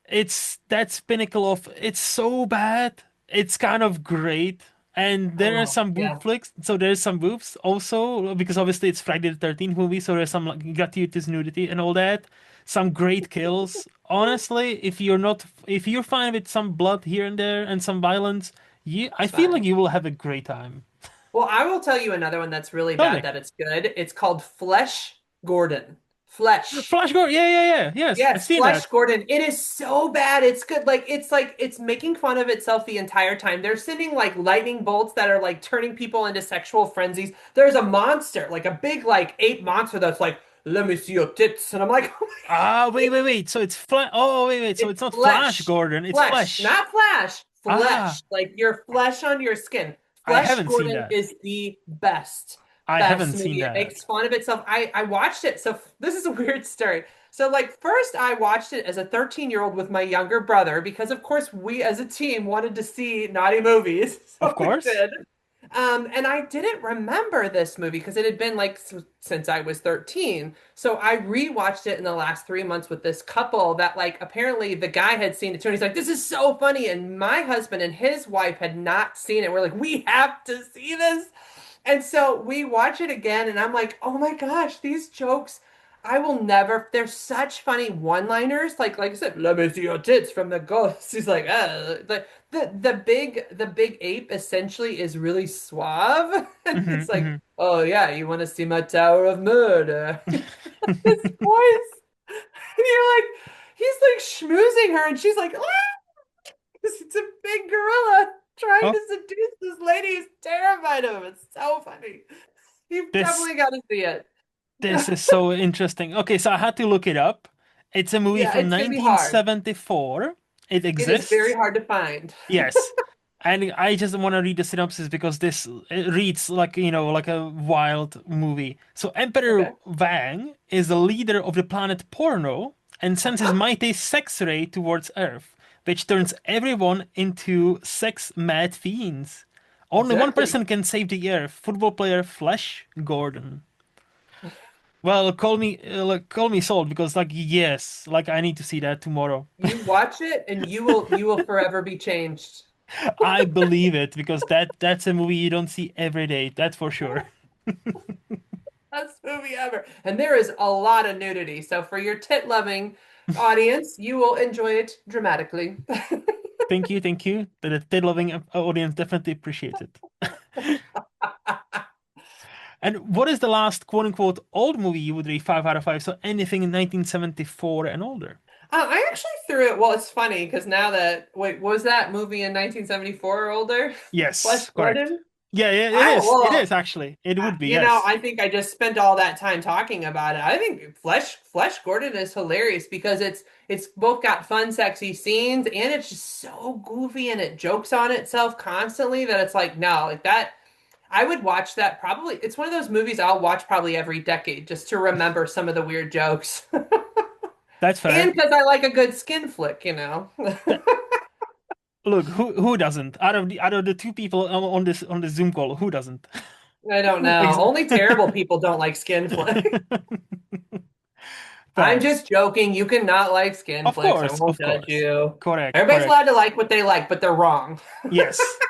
Speaker 1: it's that pinnacle of it's so bad it's kind of great. And there are
Speaker 2: Oh,
Speaker 1: some boob
Speaker 2: yeah.
Speaker 1: flicks, so there's some boobs also because obviously it's Friday the 13th movie, so there's some like gratuitous nudity and all that, some great kills. Honestly, if you're fine with some blood here and there and some violence, I
Speaker 2: That's
Speaker 1: feel like
Speaker 2: fine.
Speaker 1: you will have a great time.
Speaker 2: Well, I will tell you another one that's really
Speaker 1: Tell
Speaker 2: bad
Speaker 1: me.
Speaker 2: that it's good. It's called Flesh Gordon. Flesh.
Speaker 1: Flash Gordon, yeah, yeah, yeah, yes, I've
Speaker 2: Yes,
Speaker 1: seen
Speaker 2: Flesh
Speaker 1: that.
Speaker 2: Gordon. It is so bad. It's good. Like it's making fun of itself the entire time. They're sending like lightning bolts that are like turning people into sexual frenzies. There's a monster, like a big like ape monster that's like, "Let me see your tits." And I'm like, "Oh
Speaker 1: Ah,
Speaker 2: my
Speaker 1: wait, wait, wait. So it's Flash. Oh, wait, wait. So
Speaker 2: It's
Speaker 1: it's not Flash
Speaker 2: flesh.
Speaker 1: Gordon. It's
Speaker 2: Flesh,
Speaker 1: Flesh.
Speaker 2: not flash.
Speaker 1: Ah,
Speaker 2: Flesh. Like your flesh on your skin.
Speaker 1: I
Speaker 2: Flesh
Speaker 1: haven't seen
Speaker 2: Gordon
Speaker 1: that.
Speaker 2: is the best.
Speaker 1: I
Speaker 2: best
Speaker 1: haven't seen
Speaker 2: movie. It
Speaker 1: that.
Speaker 2: makes fun of itself. I watched it. So this is a weird story. So like first I watched it as a 13-year-old with my younger brother because of course we as a team wanted to see naughty movies.
Speaker 1: Of
Speaker 2: So we
Speaker 1: course.
Speaker 2: did. And I didn't remember this movie because it had been like since I was 13. So I rewatched it in the last 3 months with this couple that like apparently the guy had seen it too. And he's like, this is so funny. And my husband and his wife had not seen it. We're like, we have to see this. And so we watch it again, and I'm like, oh my gosh, these jokes, I will never, they're such funny one-liners. Like I said, let me see your tits from the ghost. He's like, the big ape essentially is really suave. And
Speaker 1: Hmm
Speaker 2: it's like,
Speaker 1: hmm
Speaker 2: oh yeah, you want to see my Tower of Murder? This voice. And you're like, he's like schmoozing her, and she's like, ah! It's a big gorilla trying
Speaker 1: Oh,
Speaker 2: to seduce this lady who's terrified of him. It's so funny. You've
Speaker 1: this
Speaker 2: definitely got to see it.
Speaker 1: this is so interesting. Okay, so I had to look it up. It's a movie
Speaker 2: Yeah,
Speaker 1: from
Speaker 2: it's gonna be hard.
Speaker 1: 1974. It
Speaker 2: It is very
Speaker 1: exists.
Speaker 2: hard to find.
Speaker 1: Yes. And I just want to read the synopsis because this it reads like, like a wild movie. So Emperor
Speaker 2: Okay.
Speaker 1: Wang is the leader of the planet Porno and sends his
Speaker 2: Uh-huh.
Speaker 1: mighty sex ray towards Earth, which turns everyone into sex mad fiends. Only one
Speaker 2: Exactly.
Speaker 1: person can save the Earth, football player Flash Gordon. Well, call me sold because yes, I need to see that tomorrow.
Speaker 2: You watch it and you will forever be changed.
Speaker 1: I believe it because that's a movie you don't see every day. That's for sure.
Speaker 2: Best movie ever. And there is a lot of nudity. So for your tit loving audience, you will enjoy it dramatically.
Speaker 1: Thank you, thank you. The tit-loving audience definitely appreciates it. And what is the last quote-unquote old movie you would rate 5 out of 5? So anything in 1974 and older.
Speaker 2: I actually threw it. Well, it's funny because now that, wait, was that movie in 1974 or older? Flesh
Speaker 1: Yes, correct.
Speaker 2: Gordon?
Speaker 1: Yeah, yeah, it
Speaker 2: I
Speaker 1: is. It is
Speaker 2: well,
Speaker 1: actually. It would be, yes.
Speaker 2: I think I just spent all that time talking about it. I think Flesh Gordon is hilarious because it's both got fun, sexy scenes and it's just so goofy and it jokes on itself constantly that it's like, no, like that. I would watch that probably. It's one of those movies I'll watch probably every decade just to remember some of the weird jokes.
Speaker 1: That's fair.
Speaker 2: And because I like a good skin flick.
Speaker 1: Th- Look, who doesn't? Out of the two people on this Zoom call, who doesn't?
Speaker 2: I don't know.
Speaker 1: Ex-
Speaker 2: Only terrible people don't like skin flick. I'm
Speaker 1: Facts.
Speaker 2: just joking. You cannot like skin
Speaker 1: Of
Speaker 2: flicks. I
Speaker 1: course,
Speaker 2: won't
Speaker 1: of
Speaker 2: judge
Speaker 1: course.
Speaker 2: you.
Speaker 1: Correct,
Speaker 2: Everybody's
Speaker 1: correct.
Speaker 2: allowed to like what they like, but they're wrong.
Speaker 1: Yes.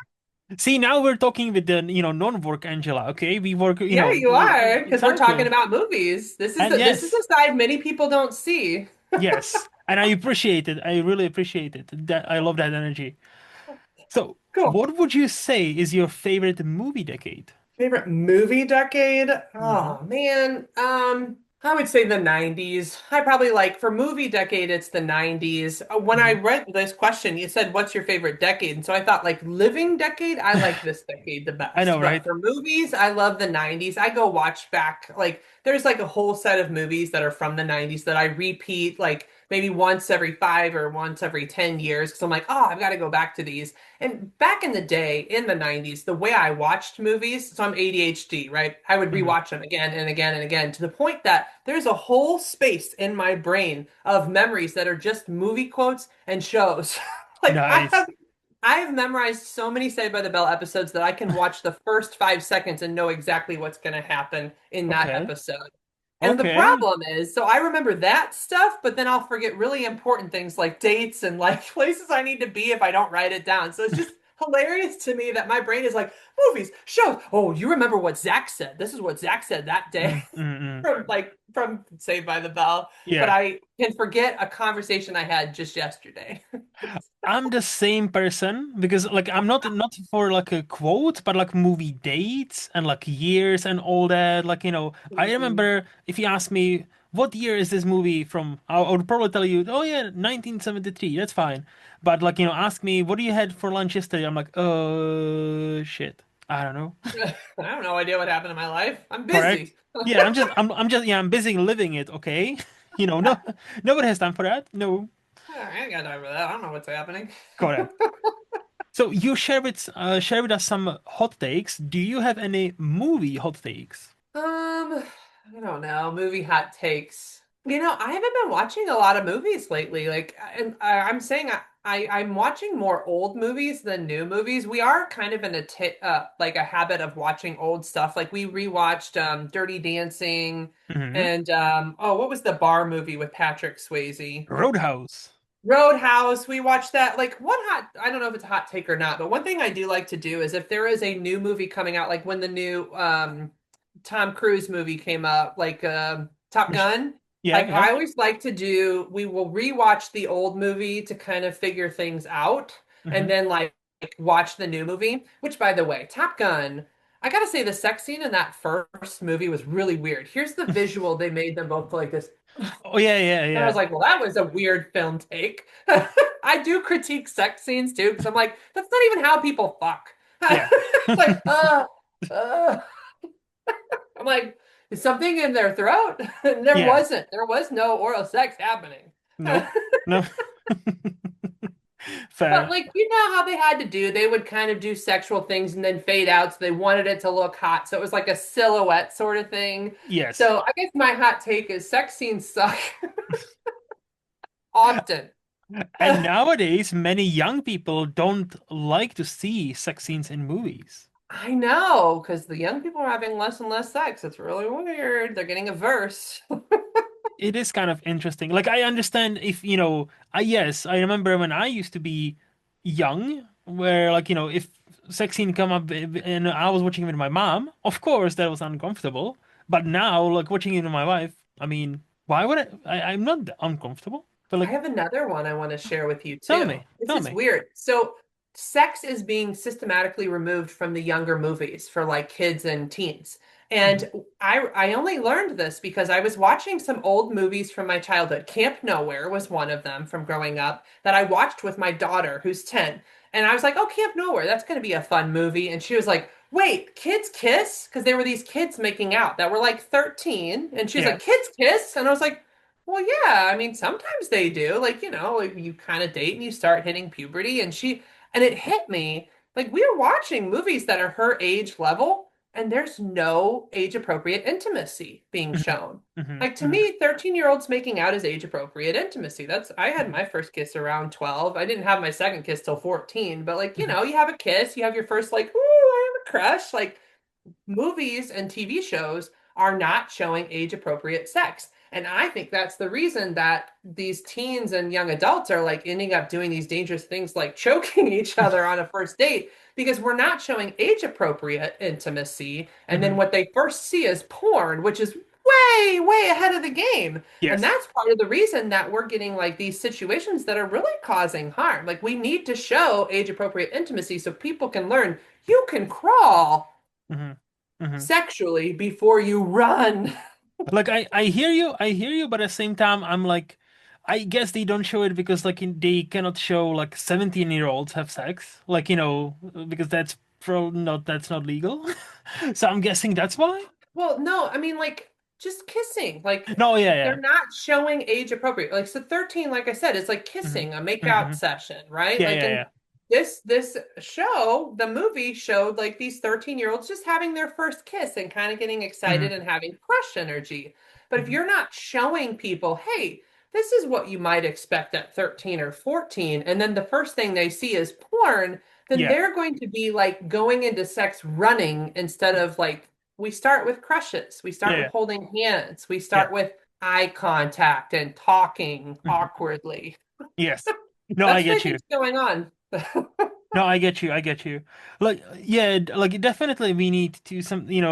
Speaker 1: See, now we're talking with the, non-work Angela, okay? We work,
Speaker 2: Yeah, you are, because we're talking
Speaker 1: exactly.
Speaker 2: about movies. This is
Speaker 1: And
Speaker 2: the
Speaker 1: yes,
Speaker 2: side many people don't see.
Speaker 1: yes. And I appreciate it. I really appreciate it. That I love that energy. So,
Speaker 2: Cool.
Speaker 1: what would you say is your favorite movie decade?
Speaker 2: Favorite movie decade?
Speaker 1: Hmm
Speaker 2: Oh man. I would say the 90s. I probably like for movie decade, it's the 90s. When I
Speaker 1: hmm
Speaker 2: read this question, you said, what's your favorite decade? And so I thought like living decade, I like this decade the
Speaker 1: I know,
Speaker 2: best. But
Speaker 1: right?
Speaker 2: for movies, I love the 90s. I go watch back like there's like a whole set of movies that are from the 90s that I repeat like maybe once every 5 or once every 10 years because I'm like, oh, I've got to go back to these. And back in the day, in the 90s, the way I watched movies, so I'm ADHD, right? I would
Speaker 1: hmm
Speaker 2: rewatch them again and again and again to the point that there's a whole space in my brain of memories that are just movie quotes and shows. Like
Speaker 1: Nice.
Speaker 2: I have memorized so many Saved by the Bell episodes that I can watch the first 5 seconds and know exactly what's going to happen in that
Speaker 1: Okay.
Speaker 2: episode. And the
Speaker 1: Okay.
Speaker 2: problem is, so I remember that stuff, but then I'll forget really important things like dates and like places I need to be if I don't write it down. So it's just hilarious to me that my brain is like, movies, shows. Oh, you remember what Zach said? This is what Zach said that day
Speaker 1: Mm-mm.
Speaker 2: from Saved by the Bell. But
Speaker 1: Yeah.
Speaker 2: I can forget a conversation I had just yesterday.
Speaker 1: I'm the same person because I'm not for like a quote, but like movie dates and like years and all that. I
Speaker 2: Mhm.
Speaker 1: remember if you ask me what year is this movie from, I would probably tell you, oh yeah, 1973. That's fine. But ask me what do you had for lunch yesterday? I'm like, shit, I don't know.
Speaker 2: I have no idea what happened in my life. I'm
Speaker 1: Correct?
Speaker 2: busy.
Speaker 1: Yeah, I'm just yeah, I'm busy living it. Okay, no, nobody has time for that. No,
Speaker 2: All right, I ain't got time for that. I don't know what's happening.
Speaker 1: correct. So you share with us some hot takes. Do you have any movie hot takes?
Speaker 2: I don't know, movie hot takes. I haven't been watching a lot of movies lately. And I'm saying I'm watching more old movies than new movies. We are kind of in a t like a habit of watching old stuff. Like we rewatched Dirty Dancing
Speaker 1: Hmm.
Speaker 2: and oh, what was the bar movie with Patrick Swayze?
Speaker 1: Roadhouse.
Speaker 2: Roadhouse, we watched that. Like I don't know if it's a hot take or not, but one thing I do like to do is if there is a new movie coming out, like when the new Tom Cruise movie came out, like Top
Speaker 1: Mich-
Speaker 2: Gun,
Speaker 1: Yeah,
Speaker 2: like
Speaker 1: yeah.
Speaker 2: I always like to do, we will rewatch the old movie to kind of figure things out and
Speaker 1: Hmm.
Speaker 2: then like watch the new movie, which by the way, Top Gun, I gotta say the sex scene in that first movie was really weird. Here's the visual they made them both like this.
Speaker 1: Oh yeah, yeah,
Speaker 2: And I was
Speaker 1: yeah.
Speaker 2: like, well, that was a weird film take. I do critique sex scenes too, because I'm like, that's not even how people fuck.
Speaker 1: Yeah.
Speaker 2: Like, uh. I'm like, is something in their throat? And there
Speaker 1: Yeah.
Speaker 2: wasn't. There was no oral sex happening.
Speaker 1: Nope. No.
Speaker 2: But
Speaker 1: Fair.
Speaker 2: like, how they had to do, they would kind of do sexual things and then fade out. So they wanted it to look hot. So it was like a silhouette sort of thing.
Speaker 1: Yes.
Speaker 2: So I guess my hot take is sex scenes suck often.
Speaker 1: And nowadays, many young people don't like to see sex scenes in movies.
Speaker 2: I know, because the young people are having less and less sex. It's really weird. They're getting averse.
Speaker 1: It is kind of interesting. Like I understand if, yes, I remember when I used to be young, where like, if sex scene come up and I was watching it with my mom, of course that was uncomfortable. But now, like watching it with my wife, I mean, why would I'm not uncomfortable. But
Speaker 2: I
Speaker 1: like,
Speaker 2: have another one I want to share with you
Speaker 1: tell
Speaker 2: too.
Speaker 1: me,
Speaker 2: This
Speaker 1: tell
Speaker 2: is
Speaker 1: me.
Speaker 2: weird. So, sex is being systematically removed from the younger movies for like kids and teens.
Speaker 1: Hmm.
Speaker 2: And I only learned this because I was watching some old movies from my childhood. Camp Nowhere was one of them from growing up that I watched with my daughter who's 10. And I was like, "Oh, Camp Nowhere, that's going to be a fun movie." And she was like, "Wait, kids kiss?" Because there were these kids making out that were like 13. And she was
Speaker 1: Yeah.
Speaker 2: like, "Kids kiss?" And I was like, well, yeah, I mean, sometimes they do. Like, like you kind of date and you start hitting puberty, and it hit me. Like, we are watching movies that are her age level, and there's no age appropriate intimacy being
Speaker 1: Hmm.
Speaker 2: shown.
Speaker 1: Hmm.
Speaker 2: Like, to
Speaker 1: Hmm.
Speaker 2: me, 13-year-olds making out is age appropriate intimacy. I had my first kiss around 12. I didn't have my second kiss till 14, but like,
Speaker 1: Hmm.
Speaker 2: you have a kiss, you have your first, like, ooh, I have a crush. Like, movies and TV shows are not showing age appropriate sex. And I think that's the reason that these teens and young adults are like ending up doing these dangerous things like choking each other on a first date because we're not showing age appropriate intimacy. And then
Speaker 1: Hmm.
Speaker 2: what they first see is porn, which is way, way ahead of the game. And
Speaker 1: Yes.
Speaker 2: that's part of the reason that we're getting like these situations that are really causing harm. Like we need to show age appropriate intimacy so people can learn you can crawl
Speaker 1: Hmm. Hmm.
Speaker 2: sexually before you run.
Speaker 1: Like I hear you, but at the same time, I'm like, I guess they don't show it because like they cannot show like 17-year-olds have sex, like because that's not legal. So I'm guessing that's why.
Speaker 2: Well, no, I mean like just kissing. Like
Speaker 1: No, yeah,
Speaker 2: they're
Speaker 1: yeah.
Speaker 2: not showing age appropriate. Like so 13, like I said, it's like
Speaker 1: Hmm.
Speaker 2: kissing, a makeout
Speaker 1: Hmm.
Speaker 2: session, right?
Speaker 1: Yeah,
Speaker 2: Like
Speaker 1: yeah,
Speaker 2: in
Speaker 1: yeah.
Speaker 2: this show, the movie showed like these 13-year-olds just having their first kiss and kind of getting excited
Speaker 1: Hmm.
Speaker 2: and having crush energy. But if
Speaker 1: Hmm.
Speaker 2: you're not showing people, hey, this is what you might expect at 13 or 14, and then the first thing they see is porn, then
Speaker 1: Yeah,
Speaker 2: they're going to be like going into sex running instead of like we start with crushes, we
Speaker 1: yeah,
Speaker 2: start with
Speaker 1: yeah,
Speaker 2: holding hands, we
Speaker 1: yeah.
Speaker 2: start with eye contact and talking
Speaker 1: Hmm.
Speaker 2: awkwardly.
Speaker 1: Yes. No, I
Speaker 2: That's what I
Speaker 1: get you.
Speaker 2: think's going on.
Speaker 1: No, I get you. I get you. Like, yeah, like definitely we need to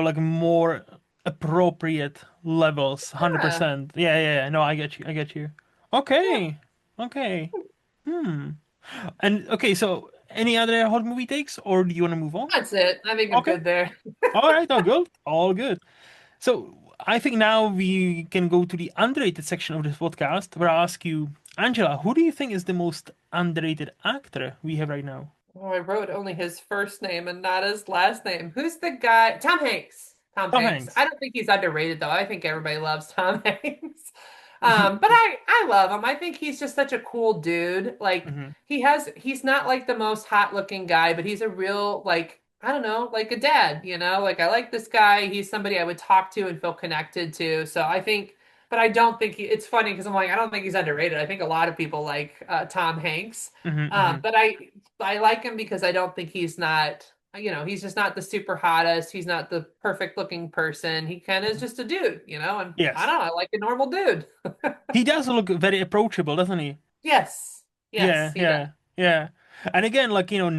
Speaker 1: like more appropriate levels,
Speaker 2: Yeah,
Speaker 1: 100%. Yeah, yeah, yeah. No, I get you. I get you.
Speaker 2: yeah,
Speaker 1: Okay. Okay. Hmm. And okay, so any other hot movie takes, or do you want to move on?
Speaker 2: that's it. I think I'm
Speaker 1: Okay.
Speaker 2: good there.
Speaker 1: All right, all good. All good. So I think now we can go to the underrated section of this podcast where I ask you, Angela, who do you think is the most underrated actor we have right now?
Speaker 2: Oh, I wrote only his first name and not his last name. Who's the guy? Tom Hanks. Tom
Speaker 1: Tom
Speaker 2: Hanks. I
Speaker 1: Hanks.
Speaker 2: don't think he's underrated though. I think everybody loves Tom Hanks. But I love him. I think he's just such a cool dude. Like
Speaker 1: Hmm.
Speaker 2: he's not like the most hot looking guy, but he's a real like I don't know, like a dad, you know? Like I like this guy. He's somebody I would talk to and feel connected to. So I think but I don't think it's funny because I'm like I don't think he's underrated. I think a lot of people like Tom Hanks.
Speaker 1: Hmm. Hmm.
Speaker 2: But I like him because I don't think he's not he's just not the super hottest. He's not the perfect looking person. He kind of is just a dude, and I
Speaker 1: Yes.
Speaker 2: don't know, I like a normal dude.
Speaker 1: He does look very approachable, doesn't he?
Speaker 2: Yes. Yes,
Speaker 1: Yeah,
Speaker 2: he does.
Speaker 1: yeah, yeah. And again,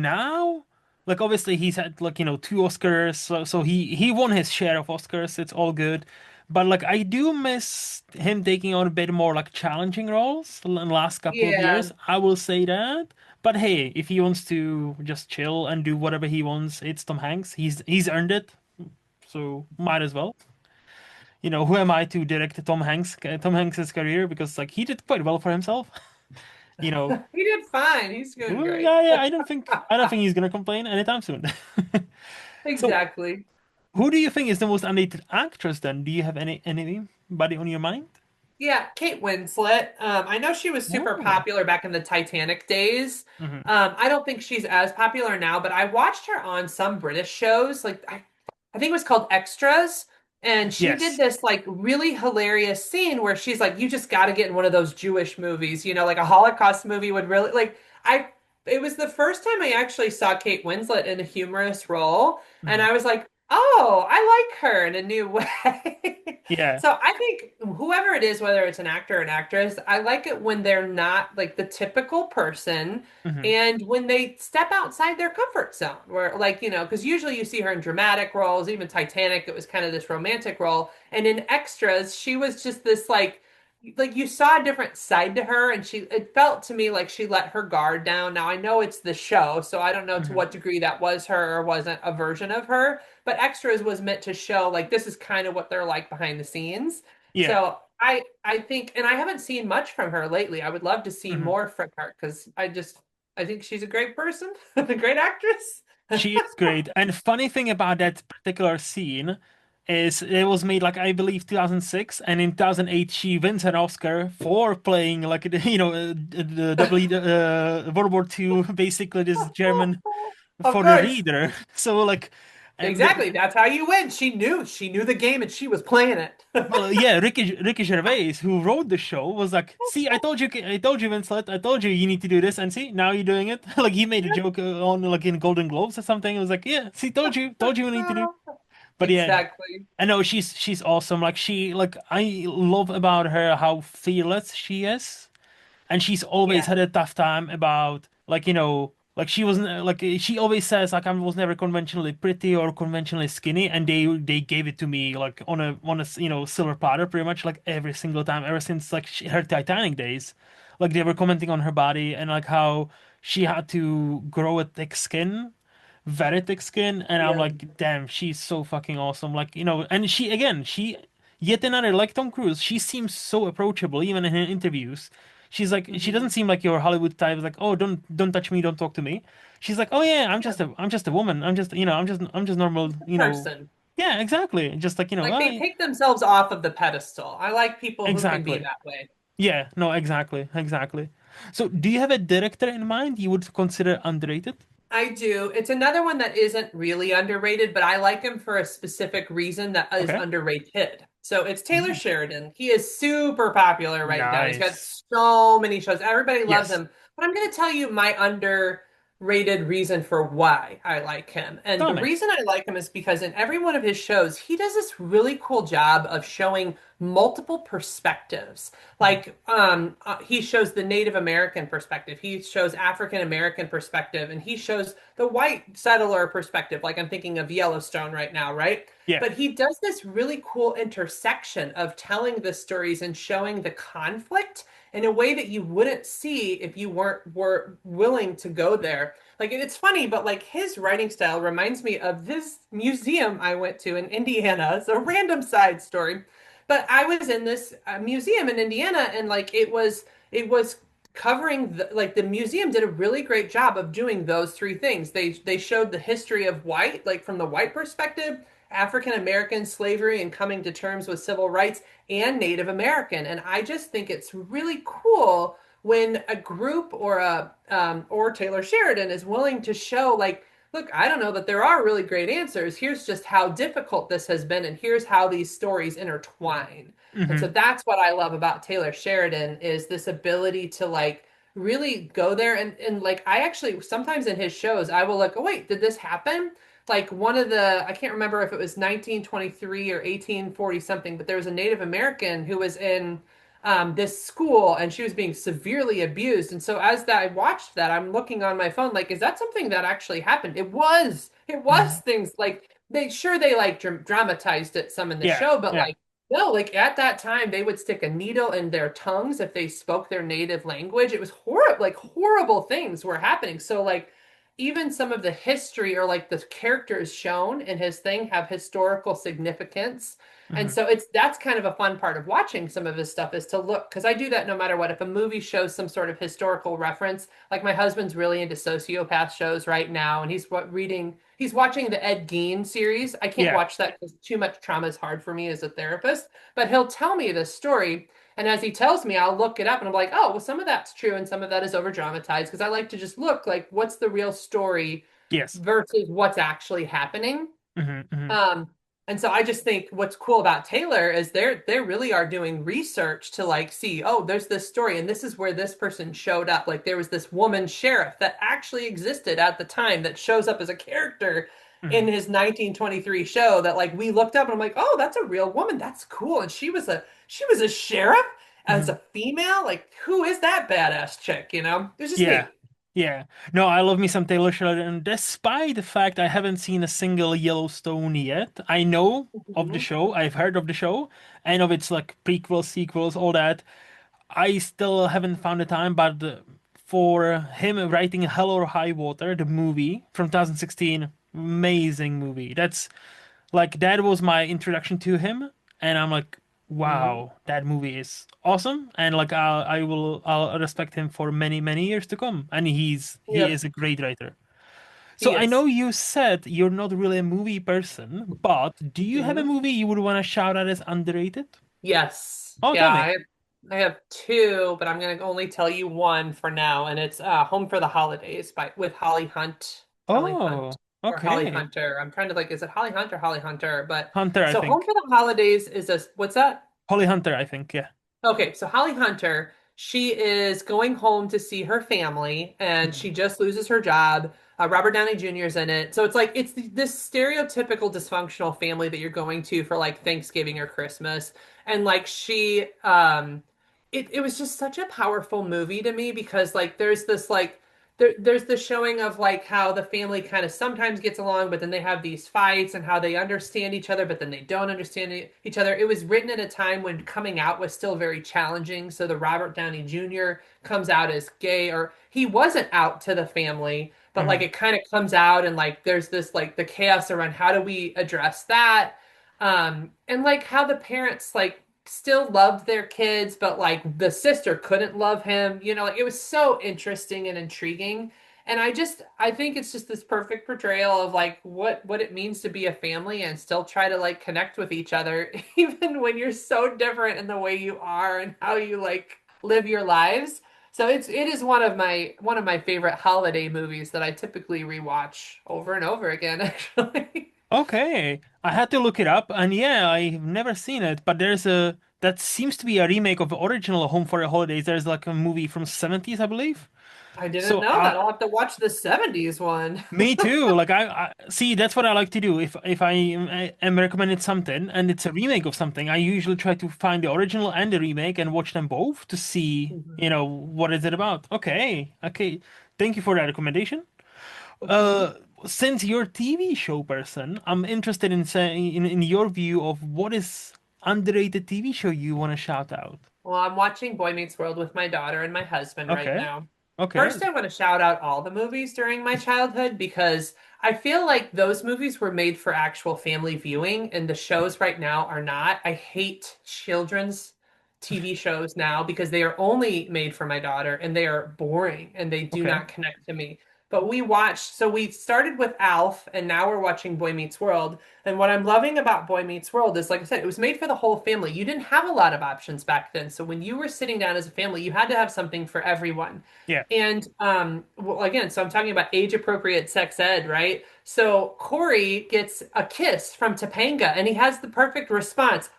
Speaker 1: now, obviously he's had two Oscars, so he won his share of Oscars. It's all good. But I do miss him taking on a bit more challenging roles in the last couple of
Speaker 2: Yeah.
Speaker 1: years. I will say that. But hey, if he wants to just chill and do whatever he wants, it's Tom Hanks. He's earned it, so might as well. Who am I to direct Tom Hanks's career? Because he did quite well for himself. You know,
Speaker 2: He did fine. He's doing
Speaker 1: well,
Speaker 2: great.
Speaker 1: yeah, yeah. I don't think he's gonna complain anytime soon. So,
Speaker 2: Exactly.
Speaker 1: who do you think is the most underrated actress then? Do you have anybody on your mind?
Speaker 2: Yeah, Kate Winslet. I know she was super
Speaker 1: Oh.
Speaker 2: popular back in the Titanic days.
Speaker 1: Hmm.
Speaker 2: I don't think she's as popular now, but I watched her on some British shows. Like I think it was called Extras, and she did
Speaker 1: Yes.
Speaker 2: this like really hilarious scene where she's like, "You just got to get in one of those Jewish movies, like a Holocaust movie would really like." I It was the first time I actually saw Kate Winslet in a humorous role, and
Speaker 1: Hmm.
Speaker 2: I was like, "Oh, I like her in a new way."
Speaker 1: Yeah.
Speaker 2: So I think whoever it is, whether it's an actor or an actress, I like it when they're not like the typical person
Speaker 1: Hmm.
Speaker 2: and when they step outside their comfort zone, where because usually you see her in dramatic roles, even Titanic, it was kind of this romantic role. And in extras, she was just this like you saw a different side to her, and it felt to me like she let her guard down. Now I know it's the show, so I don't know to
Speaker 1: Hmm.
Speaker 2: what degree that was her or wasn't a version of her, but extras was meant to show like this is kind of what they're like behind the scenes.
Speaker 1: Yeah.
Speaker 2: So I think, and I haven't seen much from her lately. I would love to see
Speaker 1: Hmm.
Speaker 2: more from her because I think she's a great person, a great actress.
Speaker 1: She is great. And funny thing about that particular scene is it was made I believe 2006, and in 2008 she wins an Oscar for playing the World War II, basically this German
Speaker 2: Of
Speaker 1: for the
Speaker 2: course.
Speaker 1: reader. So
Speaker 2: Exactly. That's how you win. She knew the game and she was playing it.
Speaker 1: well, yeah, Ricky Gervais, who wrote the show, was like, "See, I told you, Winslet, I told you you need to do this, and see, now you're doing it." He made a joke on in Golden Globes or something. It was like, "Yeah, see, told you, you need to do." But yeah,
Speaker 2: Exactly.
Speaker 1: I know she's awesome. I love about her how fearless she is, and she's always
Speaker 2: Yeah.
Speaker 1: had a tough time about she wasn't she always says I was never conventionally pretty or conventionally skinny, and they gave it to me on a silver platter pretty much every single time ever since her Titanic days. They were commenting on her body and how she had to grow a thick skin, very thick skin, and I'm
Speaker 2: Yeah.
Speaker 1: like, damn, she's so fucking awesome. And she yet another Tom Cruise. She seems so approachable even in her interviews. She doesn't
Speaker 2: Mhm.
Speaker 1: seem like your Hollywood type. Like, oh, don't touch me, don't talk to me. She's like, oh yeah,
Speaker 2: Yeah.
Speaker 1: I'm just a woman. I'm just normal.
Speaker 2: Person.
Speaker 1: Yeah, exactly. Just
Speaker 2: Like
Speaker 1: oh,
Speaker 2: they
Speaker 1: yeah,
Speaker 2: take themselves off of the pedestal. I like people who can be
Speaker 1: exactly.
Speaker 2: that way.
Speaker 1: Yeah, no, exactly, exactly. So, do you have a director in mind you would consider underrated?
Speaker 2: I do. It's another one that isn't really underrated, but I like him for a specific reason that is
Speaker 1: Okay.
Speaker 2: underrated. So it's Taylor
Speaker 1: Mm.
Speaker 2: Sheridan. He is super popular right now. He's got
Speaker 1: Nice.
Speaker 2: so many shows. Everybody loves
Speaker 1: Yes.
Speaker 2: him. But I'm going to tell you my underrated reason for why I like him. And
Speaker 1: Tell
Speaker 2: the
Speaker 1: me.
Speaker 2: reason I like him is because in every one of his shows, he does this really cool job of showing multiple perspectives.
Speaker 1: Mhm.
Speaker 2: Like he shows the Native American perspective, he shows African American perspective, and he shows the white settler perspective. Like I'm thinking of Yellowstone right now, right?
Speaker 1: Yeah.
Speaker 2: But he does this really cool intersection of telling the stories and showing the conflict in a way that you wouldn't see if you were willing to go there. Like it's funny, but like his writing style reminds me of this museum I went to in Indiana. It's a random side story, but I was in this museum in Indiana, and like it was covering like the museum did a really great job of doing those three things. They showed the history of white, like from the white perspective, African American slavery and coming to terms with civil rights and Native American. And I just think it's really cool when a group or Taylor Sheridan is willing to show like, look, I don't know that there are really great answers. Here's just how difficult this has been, and here's how these stories intertwine. And so
Speaker 1: Hmm.
Speaker 2: that's what I love about Taylor Sheridan is this ability to like really go there and like I actually sometimes in his shows I will like, oh wait, did this happen? Like one of the I can't remember if it was 1923 or 1840 something, but there was a Native American who was in this school and she was being severely abused. And so as that I watched that, I'm looking on my phone like, is that something that actually happened? It was. It was
Speaker 1: Hmm.
Speaker 2: things like they like dramatized it some in the
Speaker 1: Yeah,
Speaker 2: show, but
Speaker 1: yeah.
Speaker 2: like no, like at that time, they would stick a needle in their tongues if they spoke their native language. It was horrible, like horrible things were happening. So, like, even some of the history or like the characters shown in his thing have historical significance. And
Speaker 1: Hmm.
Speaker 2: so it's that's kind of a fun part of watching some of his stuff is to look because I do that no matter what. If a movie shows some sort of historical reference, like my husband's really into sociopath shows right now, and he's watching the Ed Gein series. I can't
Speaker 1: Yeah.
Speaker 2: watch that because too much trauma is hard for me as a therapist, but he'll tell me this story. And as he tells me, I'll look it up and I'm like, oh, well, some of that's true and some of that is over dramatized because I like to just look like what's the real story
Speaker 1: Yes.
Speaker 2: versus what's actually happening.
Speaker 1: Hmm. Hmm.
Speaker 2: Um, and so I just think what's cool about Taylor is they really are doing research to like see, oh, there's this story and this is where this person showed up. Like there was this woman sheriff that actually existed at the time that shows up as a character
Speaker 1: Hmm.
Speaker 2: in his 1923 show that like we looked up and I'm like, oh, that's a real woman. That's cool. And she was a sheriff as
Speaker 1: Hmm.
Speaker 2: a female. Like who is that badass chick, you know? It's just
Speaker 1: Yeah.
Speaker 2: neat.
Speaker 1: Yeah. No, I love me some Taylor Sheridan, despite the fact I haven't seen a single Yellowstone yet. I know of the
Speaker 2: Mhm.
Speaker 1: show, I've heard of the show, I know it's like prequels, sequels, all that. I still haven't found the time, but for him writing Hell or High Water, the movie from 2016, amazing movie. That's like that was my introduction to him, and I'm like,
Speaker 2: Mhm.
Speaker 1: wow, that movie is awesome, and like I'll respect him for many many years to come, and he
Speaker 2: Yep,
Speaker 1: is a great writer. So
Speaker 2: he
Speaker 1: I know
Speaker 2: is.
Speaker 1: you said you're not really a movie person, but do you have a
Speaker 2: Mhm.
Speaker 1: movie you would want to shout out as underrated?
Speaker 2: Yes.
Speaker 1: Oh,
Speaker 2: Yeah,
Speaker 1: tell me.
Speaker 2: I have two, but I'm gonna only tell you one for now, and it's Home for the Holidays by with Holly Hunt. Holly Hunt
Speaker 1: Oh,
Speaker 2: or Holly
Speaker 1: okay.
Speaker 2: Hunter. I'm trying to like, is it Holly Hunt or Holly Hunter? But
Speaker 1: Hunter, I
Speaker 2: so Home
Speaker 1: think.
Speaker 2: for the Holidays is a what's that?
Speaker 1: Holly Hunter, I think. Yeah.
Speaker 2: Okay, so Holly Hunter, she is going home to see her family, and
Speaker 1: Mhm.
Speaker 2: she just loses her job. Robert Downey Jr. is in it, so it's like it's this stereotypical dysfunctional family that you're going to for like Thanksgiving or Christmas, and like it was just such a powerful movie to me because like there's this like there's the showing of like how the family kind of sometimes gets along, but then they have these fights and how they understand each other, but then they don't understand each other. It was written at a time when coming out was still very challenging. So the Robert Downey Jr. comes out as gay, or he wasn't out to the family, but like
Speaker 1: Mhm.
Speaker 2: it kind of comes out and like there's this like the chaos around how do we address that? And like how the parents like still loved their kids, but like the sister couldn't love him. You know, like it was so interesting and intriguing. And I think it's just this perfect portrayal of like what it means to be a family and still try to like connect with each other, even when you're so different in the way you are and how you like live your lives. So it is one of my favorite holiday movies that I typically rewatch over and over again, actually.
Speaker 1: Okay. I had to look it up, and yeah, I've never seen it, but there's a that seems to be a remake of the original Home for the Holidays. There's like a movie from 70s, I believe.
Speaker 2: I didn't
Speaker 1: So
Speaker 2: know that. I'll have to watch the 70s one.
Speaker 1: me too. Like I see that's what I like to do. If I am recommended something and it's a remake of something, I usually try to find the original and the remake and watch them both to see,
Speaker 2: Mhm.
Speaker 1: what is it about. Okay. Okay. Thank you for that recommendation.
Speaker 2: Mhm.
Speaker 1: Uh, since you're a TV show person, I'm interested in saying in your view of what is underrated TV show you want to shout out.
Speaker 2: Well, I'm watching Boy Meets World with my daughter and my husband right
Speaker 1: Okay.
Speaker 2: now.
Speaker 1: Okay.
Speaker 2: First, I want to shout out all the movies during my childhood because I feel like those movies were made for actual family viewing, and the shows right now are not. I hate children's TV shows now because they are only made for my daughter and they are boring and they do
Speaker 1: Okay.
Speaker 2: not connect to me. but we watched, so we started with Alf and now we're watching Boy Meets World. And what I'm loving about Boy Meets World is, like I said, it was made for the whole family. You didn't have a lot of options back then. So when you were sitting down as a family, you had to have something for everyone.
Speaker 1: Yeah.
Speaker 2: And well, again, so I'm talking about age appropriate sex ed, right? So Corey gets a kiss from Topanga and he has the perfect response.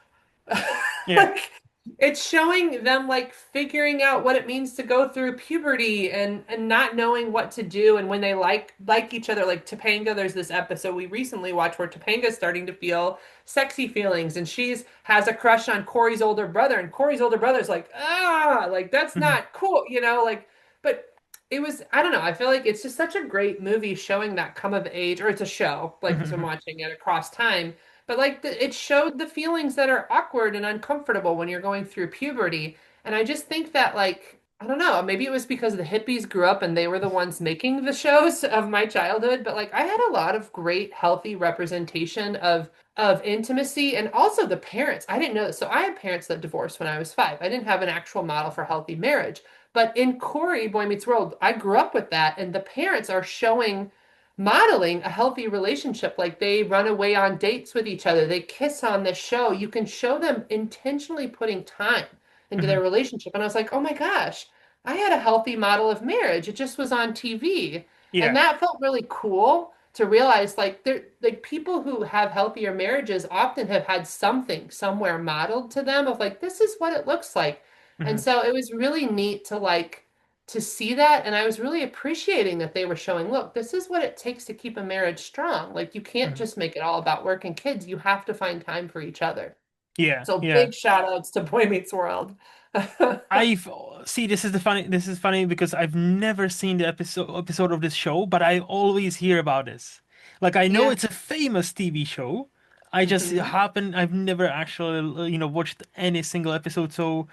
Speaker 1: Yeah.
Speaker 2: Like, it's showing them like figuring out what it means to go through puberty and not knowing what to do and when they like each other. Like Topanga, there's this episode we recently watched where Topanga's starting to feel sexy feelings and she's has a crush on Corey's older brother and Corey's older brother's like, ah, like that's
Speaker 1: Hmm.
Speaker 2: not cool, like, but it was, I don't know, I feel like it's just such a great movie showing that come of age, or it's a show, like, because I'm
Speaker 1: Hmm.
Speaker 2: watching it across time, but like it showed the feelings that are awkward and uncomfortable when you're going through puberty. And I just think that, like, I don't know, maybe it was because the hippies grew up and they were the ones making the shows of my childhood, but like I had a lot of great healthy representation of intimacy, and also the parents. I didn't know this. So I had parents that divorced when I was 5. I didn't have an actual model for healthy marriage. But in Corey, Boy Meets World, I grew up with that, and the parents are showing modeling a healthy relationship. Like they run away on dates with each other, they kiss on the show. You can show them intentionally putting time into
Speaker 1: Hmm.
Speaker 2: their relationship. And I was like, oh my gosh, I had a healthy model of marriage. It just was on TV. And
Speaker 1: Yeah.
Speaker 2: that felt really cool to realize, like, they're like people who have healthier marriages often have had something somewhere modeled to them of like, this is what it looks like. And
Speaker 1: Hmm.
Speaker 2: so it was really neat to like to see that, and I was really appreciating that they were showing, look, this is what it takes to keep a marriage strong. Like you can't
Speaker 1: Hmm.
Speaker 2: just make it all about work and kids. You have to find time for each other.
Speaker 1: Yeah.
Speaker 2: So
Speaker 1: Yeah.
Speaker 2: big shout outs to Boy Meets World.
Speaker 1: I've see this is funny because I've never seen the episode of this show, but I always hear about this. Like I know
Speaker 2: Yeah.
Speaker 1: it's a famous TV show. I just
Speaker 2: Hmm.
Speaker 1: I've never actually watched any single episode, so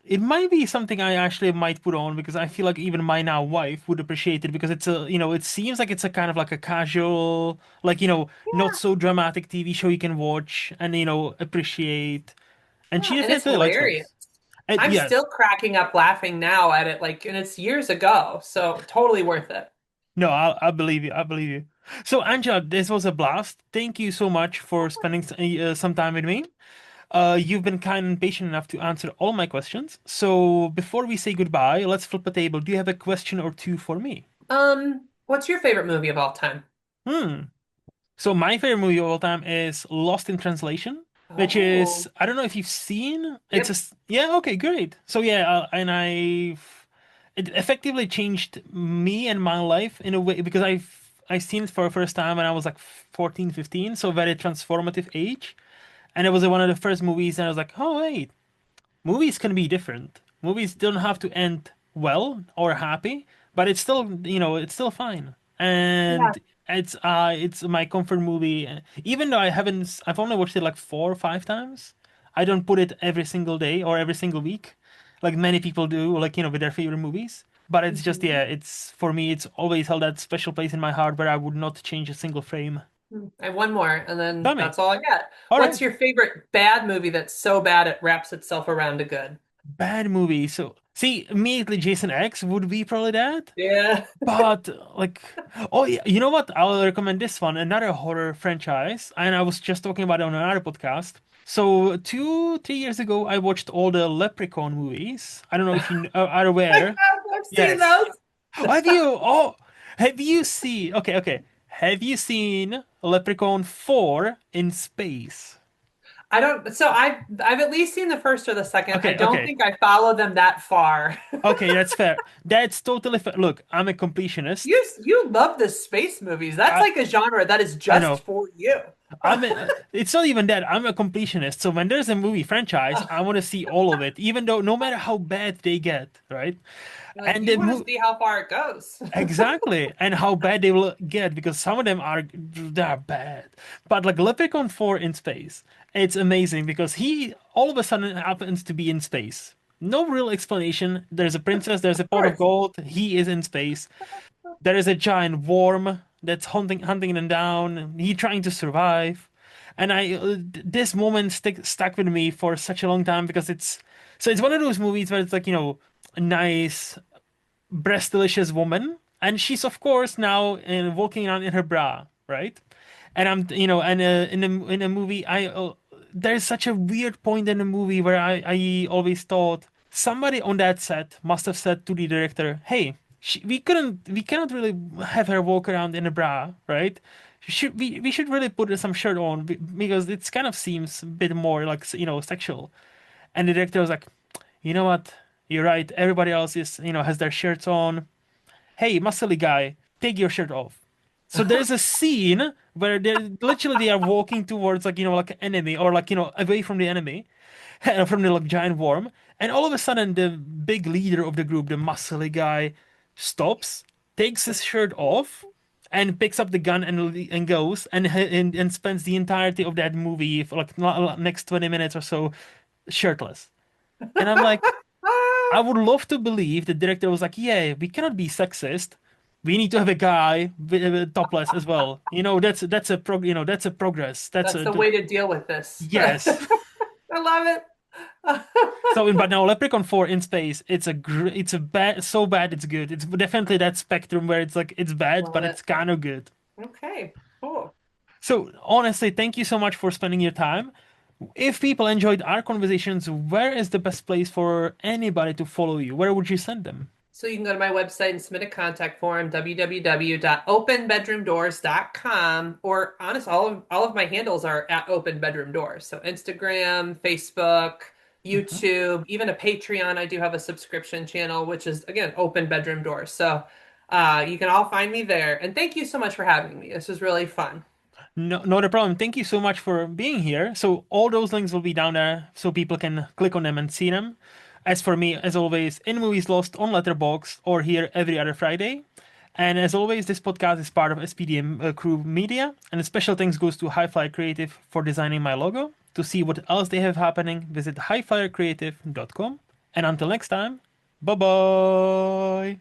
Speaker 1: it might be something I actually might put on because I feel like even my now wife would appreciate it because it's a it seems like it's a kind of like a casual, like not so dramatic TV show you can watch and appreciate, and she
Speaker 2: Yeah, and it's
Speaker 1: definitely likes
Speaker 2: hilarious.
Speaker 1: those. And
Speaker 2: I'm
Speaker 1: yeah.
Speaker 2: still cracking up laughing now at it, like, and it's years ago, so totally worth it.
Speaker 1: No, I believe you. I believe you. So, Angela, this was a blast. Thank you so much for spending some time with me. You've been kind and patient enough to answer all my questions. So, before we say goodbye, let's flip a table. Do you have a question or two for me?
Speaker 2: What's your favorite movie of all time?
Speaker 1: Hmm. So, my favorite movie of all time is Lost in Translation, which is,
Speaker 2: Oh,
Speaker 1: I don't know if you've seen.
Speaker 2: yep.
Speaker 1: Yeah, okay, great. So, yeah, and it effectively changed me and my life in a way because I seen it for the first time when I was like 14, 15, so very transformative age. And it was one of the first movies, and I was like, oh wait, movies can be different. Movies don't have to end well or happy, but it's still, it's still fine.
Speaker 2: Yeah.
Speaker 1: And it's my comfort movie. Even though I've only watched it like 4 or 5 times. I don't put it every single day or every single week, like many people do, like with their favorite movies. But it's just,
Speaker 2: Mhm.
Speaker 1: yeah, it's for me, it's always held that special place in my heart where I would not change a single frame.
Speaker 2: I have one more, and then
Speaker 1: Tell me.
Speaker 2: that's all I got.
Speaker 1: All
Speaker 2: What's
Speaker 1: right.
Speaker 2: your favorite bad movie that's so bad it wraps itself around to good?
Speaker 1: Bad movie. So, see, immediately Jason X would be probably that.
Speaker 2: Yeah.
Speaker 1: But like, oh yeah, you know what? I'll recommend this one, another horror franchise, and I was just talking about it on another podcast. So 2, 3 years ago, I watched all the Leprechaun movies. I don't know if you are
Speaker 2: My
Speaker 1: aware.
Speaker 2: God, I've seen
Speaker 1: Yes.
Speaker 2: those.
Speaker 1: Have you? Oh, have you seen? Okay, okay. Have you seen Leprechaun 4 in space?
Speaker 2: I don't, so I've at least seen the first or the second. I
Speaker 1: Okay,
Speaker 2: don't
Speaker 1: okay.
Speaker 2: think I follow them that far.
Speaker 1: Okay, that's fair. That's totally fair. Look, I'm a completionist.
Speaker 2: You love the space movies. That's
Speaker 1: I
Speaker 2: like a genre that is
Speaker 1: I
Speaker 2: just
Speaker 1: know.
Speaker 2: for you.
Speaker 1: It's not even that. I'm a completionist. So when there's a movie franchise, I want to see all of it, even though no matter how bad they get, right?
Speaker 2: Like
Speaker 1: And
Speaker 2: you
Speaker 1: the
Speaker 2: want to
Speaker 1: movie
Speaker 2: see how far it goes.
Speaker 1: exactly, and how bad they will get because some of them they're bad. But like Leprechaun 4 in space, it's amazing because he all of a sudden happens to be in space. No real explanation. There's a princess, there's a
Speaker 2: Of
Speaker 1: pot of
Speaker 2: course.
Speaker 1: gold, he is in space. There is a giant worm that's hunting them down. He trying to survive, and this moment stuck with me for such a long time because it's one of those movies where it's like a nice breast delicious woman, and she's of course now walking around in her bra, right? And I'm, and in a movie, there's such a weird point in the movie where I always thought somebody on that set must have said to the director, "Hey, we cannot really have her walk around in a bra, right? We should really put some shirt on because it kind of seems a bit more like sexual." And the director was like, "You know what? You're right. Everybody else is has their shirts on. Hey, muscly guy, take your shirt off." So there's a scene where they are walking towards like an enemy or away from the enemy, from the like giant worm, and all of a sudden the big leader of the group, the muscly guy, stops, takes his shirt off, and picks up the gun and goes and spends the entirety of that movie for like next 20 minutes or so shirtless. And I'm like, I would love to believe the director was like, yeah, we cannot be sexist. We need to have a guy topless as well. That's a that's a progress. That's
Speaker 2: That's
Speaker 1: a
Speaker 2: the way to deal with this.
Speaker 1: yes.
Speaker 2: I love it.
Speaker 1: So, but now Leprechaun 4 in space, it's a bad, so bad it's good. It's definitely that spectrum where it's like it's bad,
Speaker 2: Love
Speaker 1: but
Speaker 2: it.
Speaker 1: it's kind of good.
Speaker 2: Okay, cool.
Speaker 1: So honestly, thank you so much for spending your time. If people enjoyed our conversations, where is the best place for anybody to follow you? Where would you send them?
Speaker 2: So you can go to my website and submit a contact form, www.openbedroomdoors.com. Or honest, all of my handles are at Open Bedroom Doors. So Instagram, Facebook,
Speaker 1: Mhm.
Speaker 2: YouTube, even a Patreon. I do have a subscription channel, which is again Open Bedroom Doors. So you can all find me there. And thank you so much for having me. This was really fun.
Speaker 1: No, not a problem. Thank you so much for being here. So all those links will be down there so people can click on them and see them. As for me, as always, in Movies Lost on Letterboxd or here every other Friday. And as always, this podcast is part of SPDM Crew Media, and a special thanks goes to Highflyer Creative for designing my logo. To see what else they have happening, visit highflyercreative.com. And until next time, bye bye.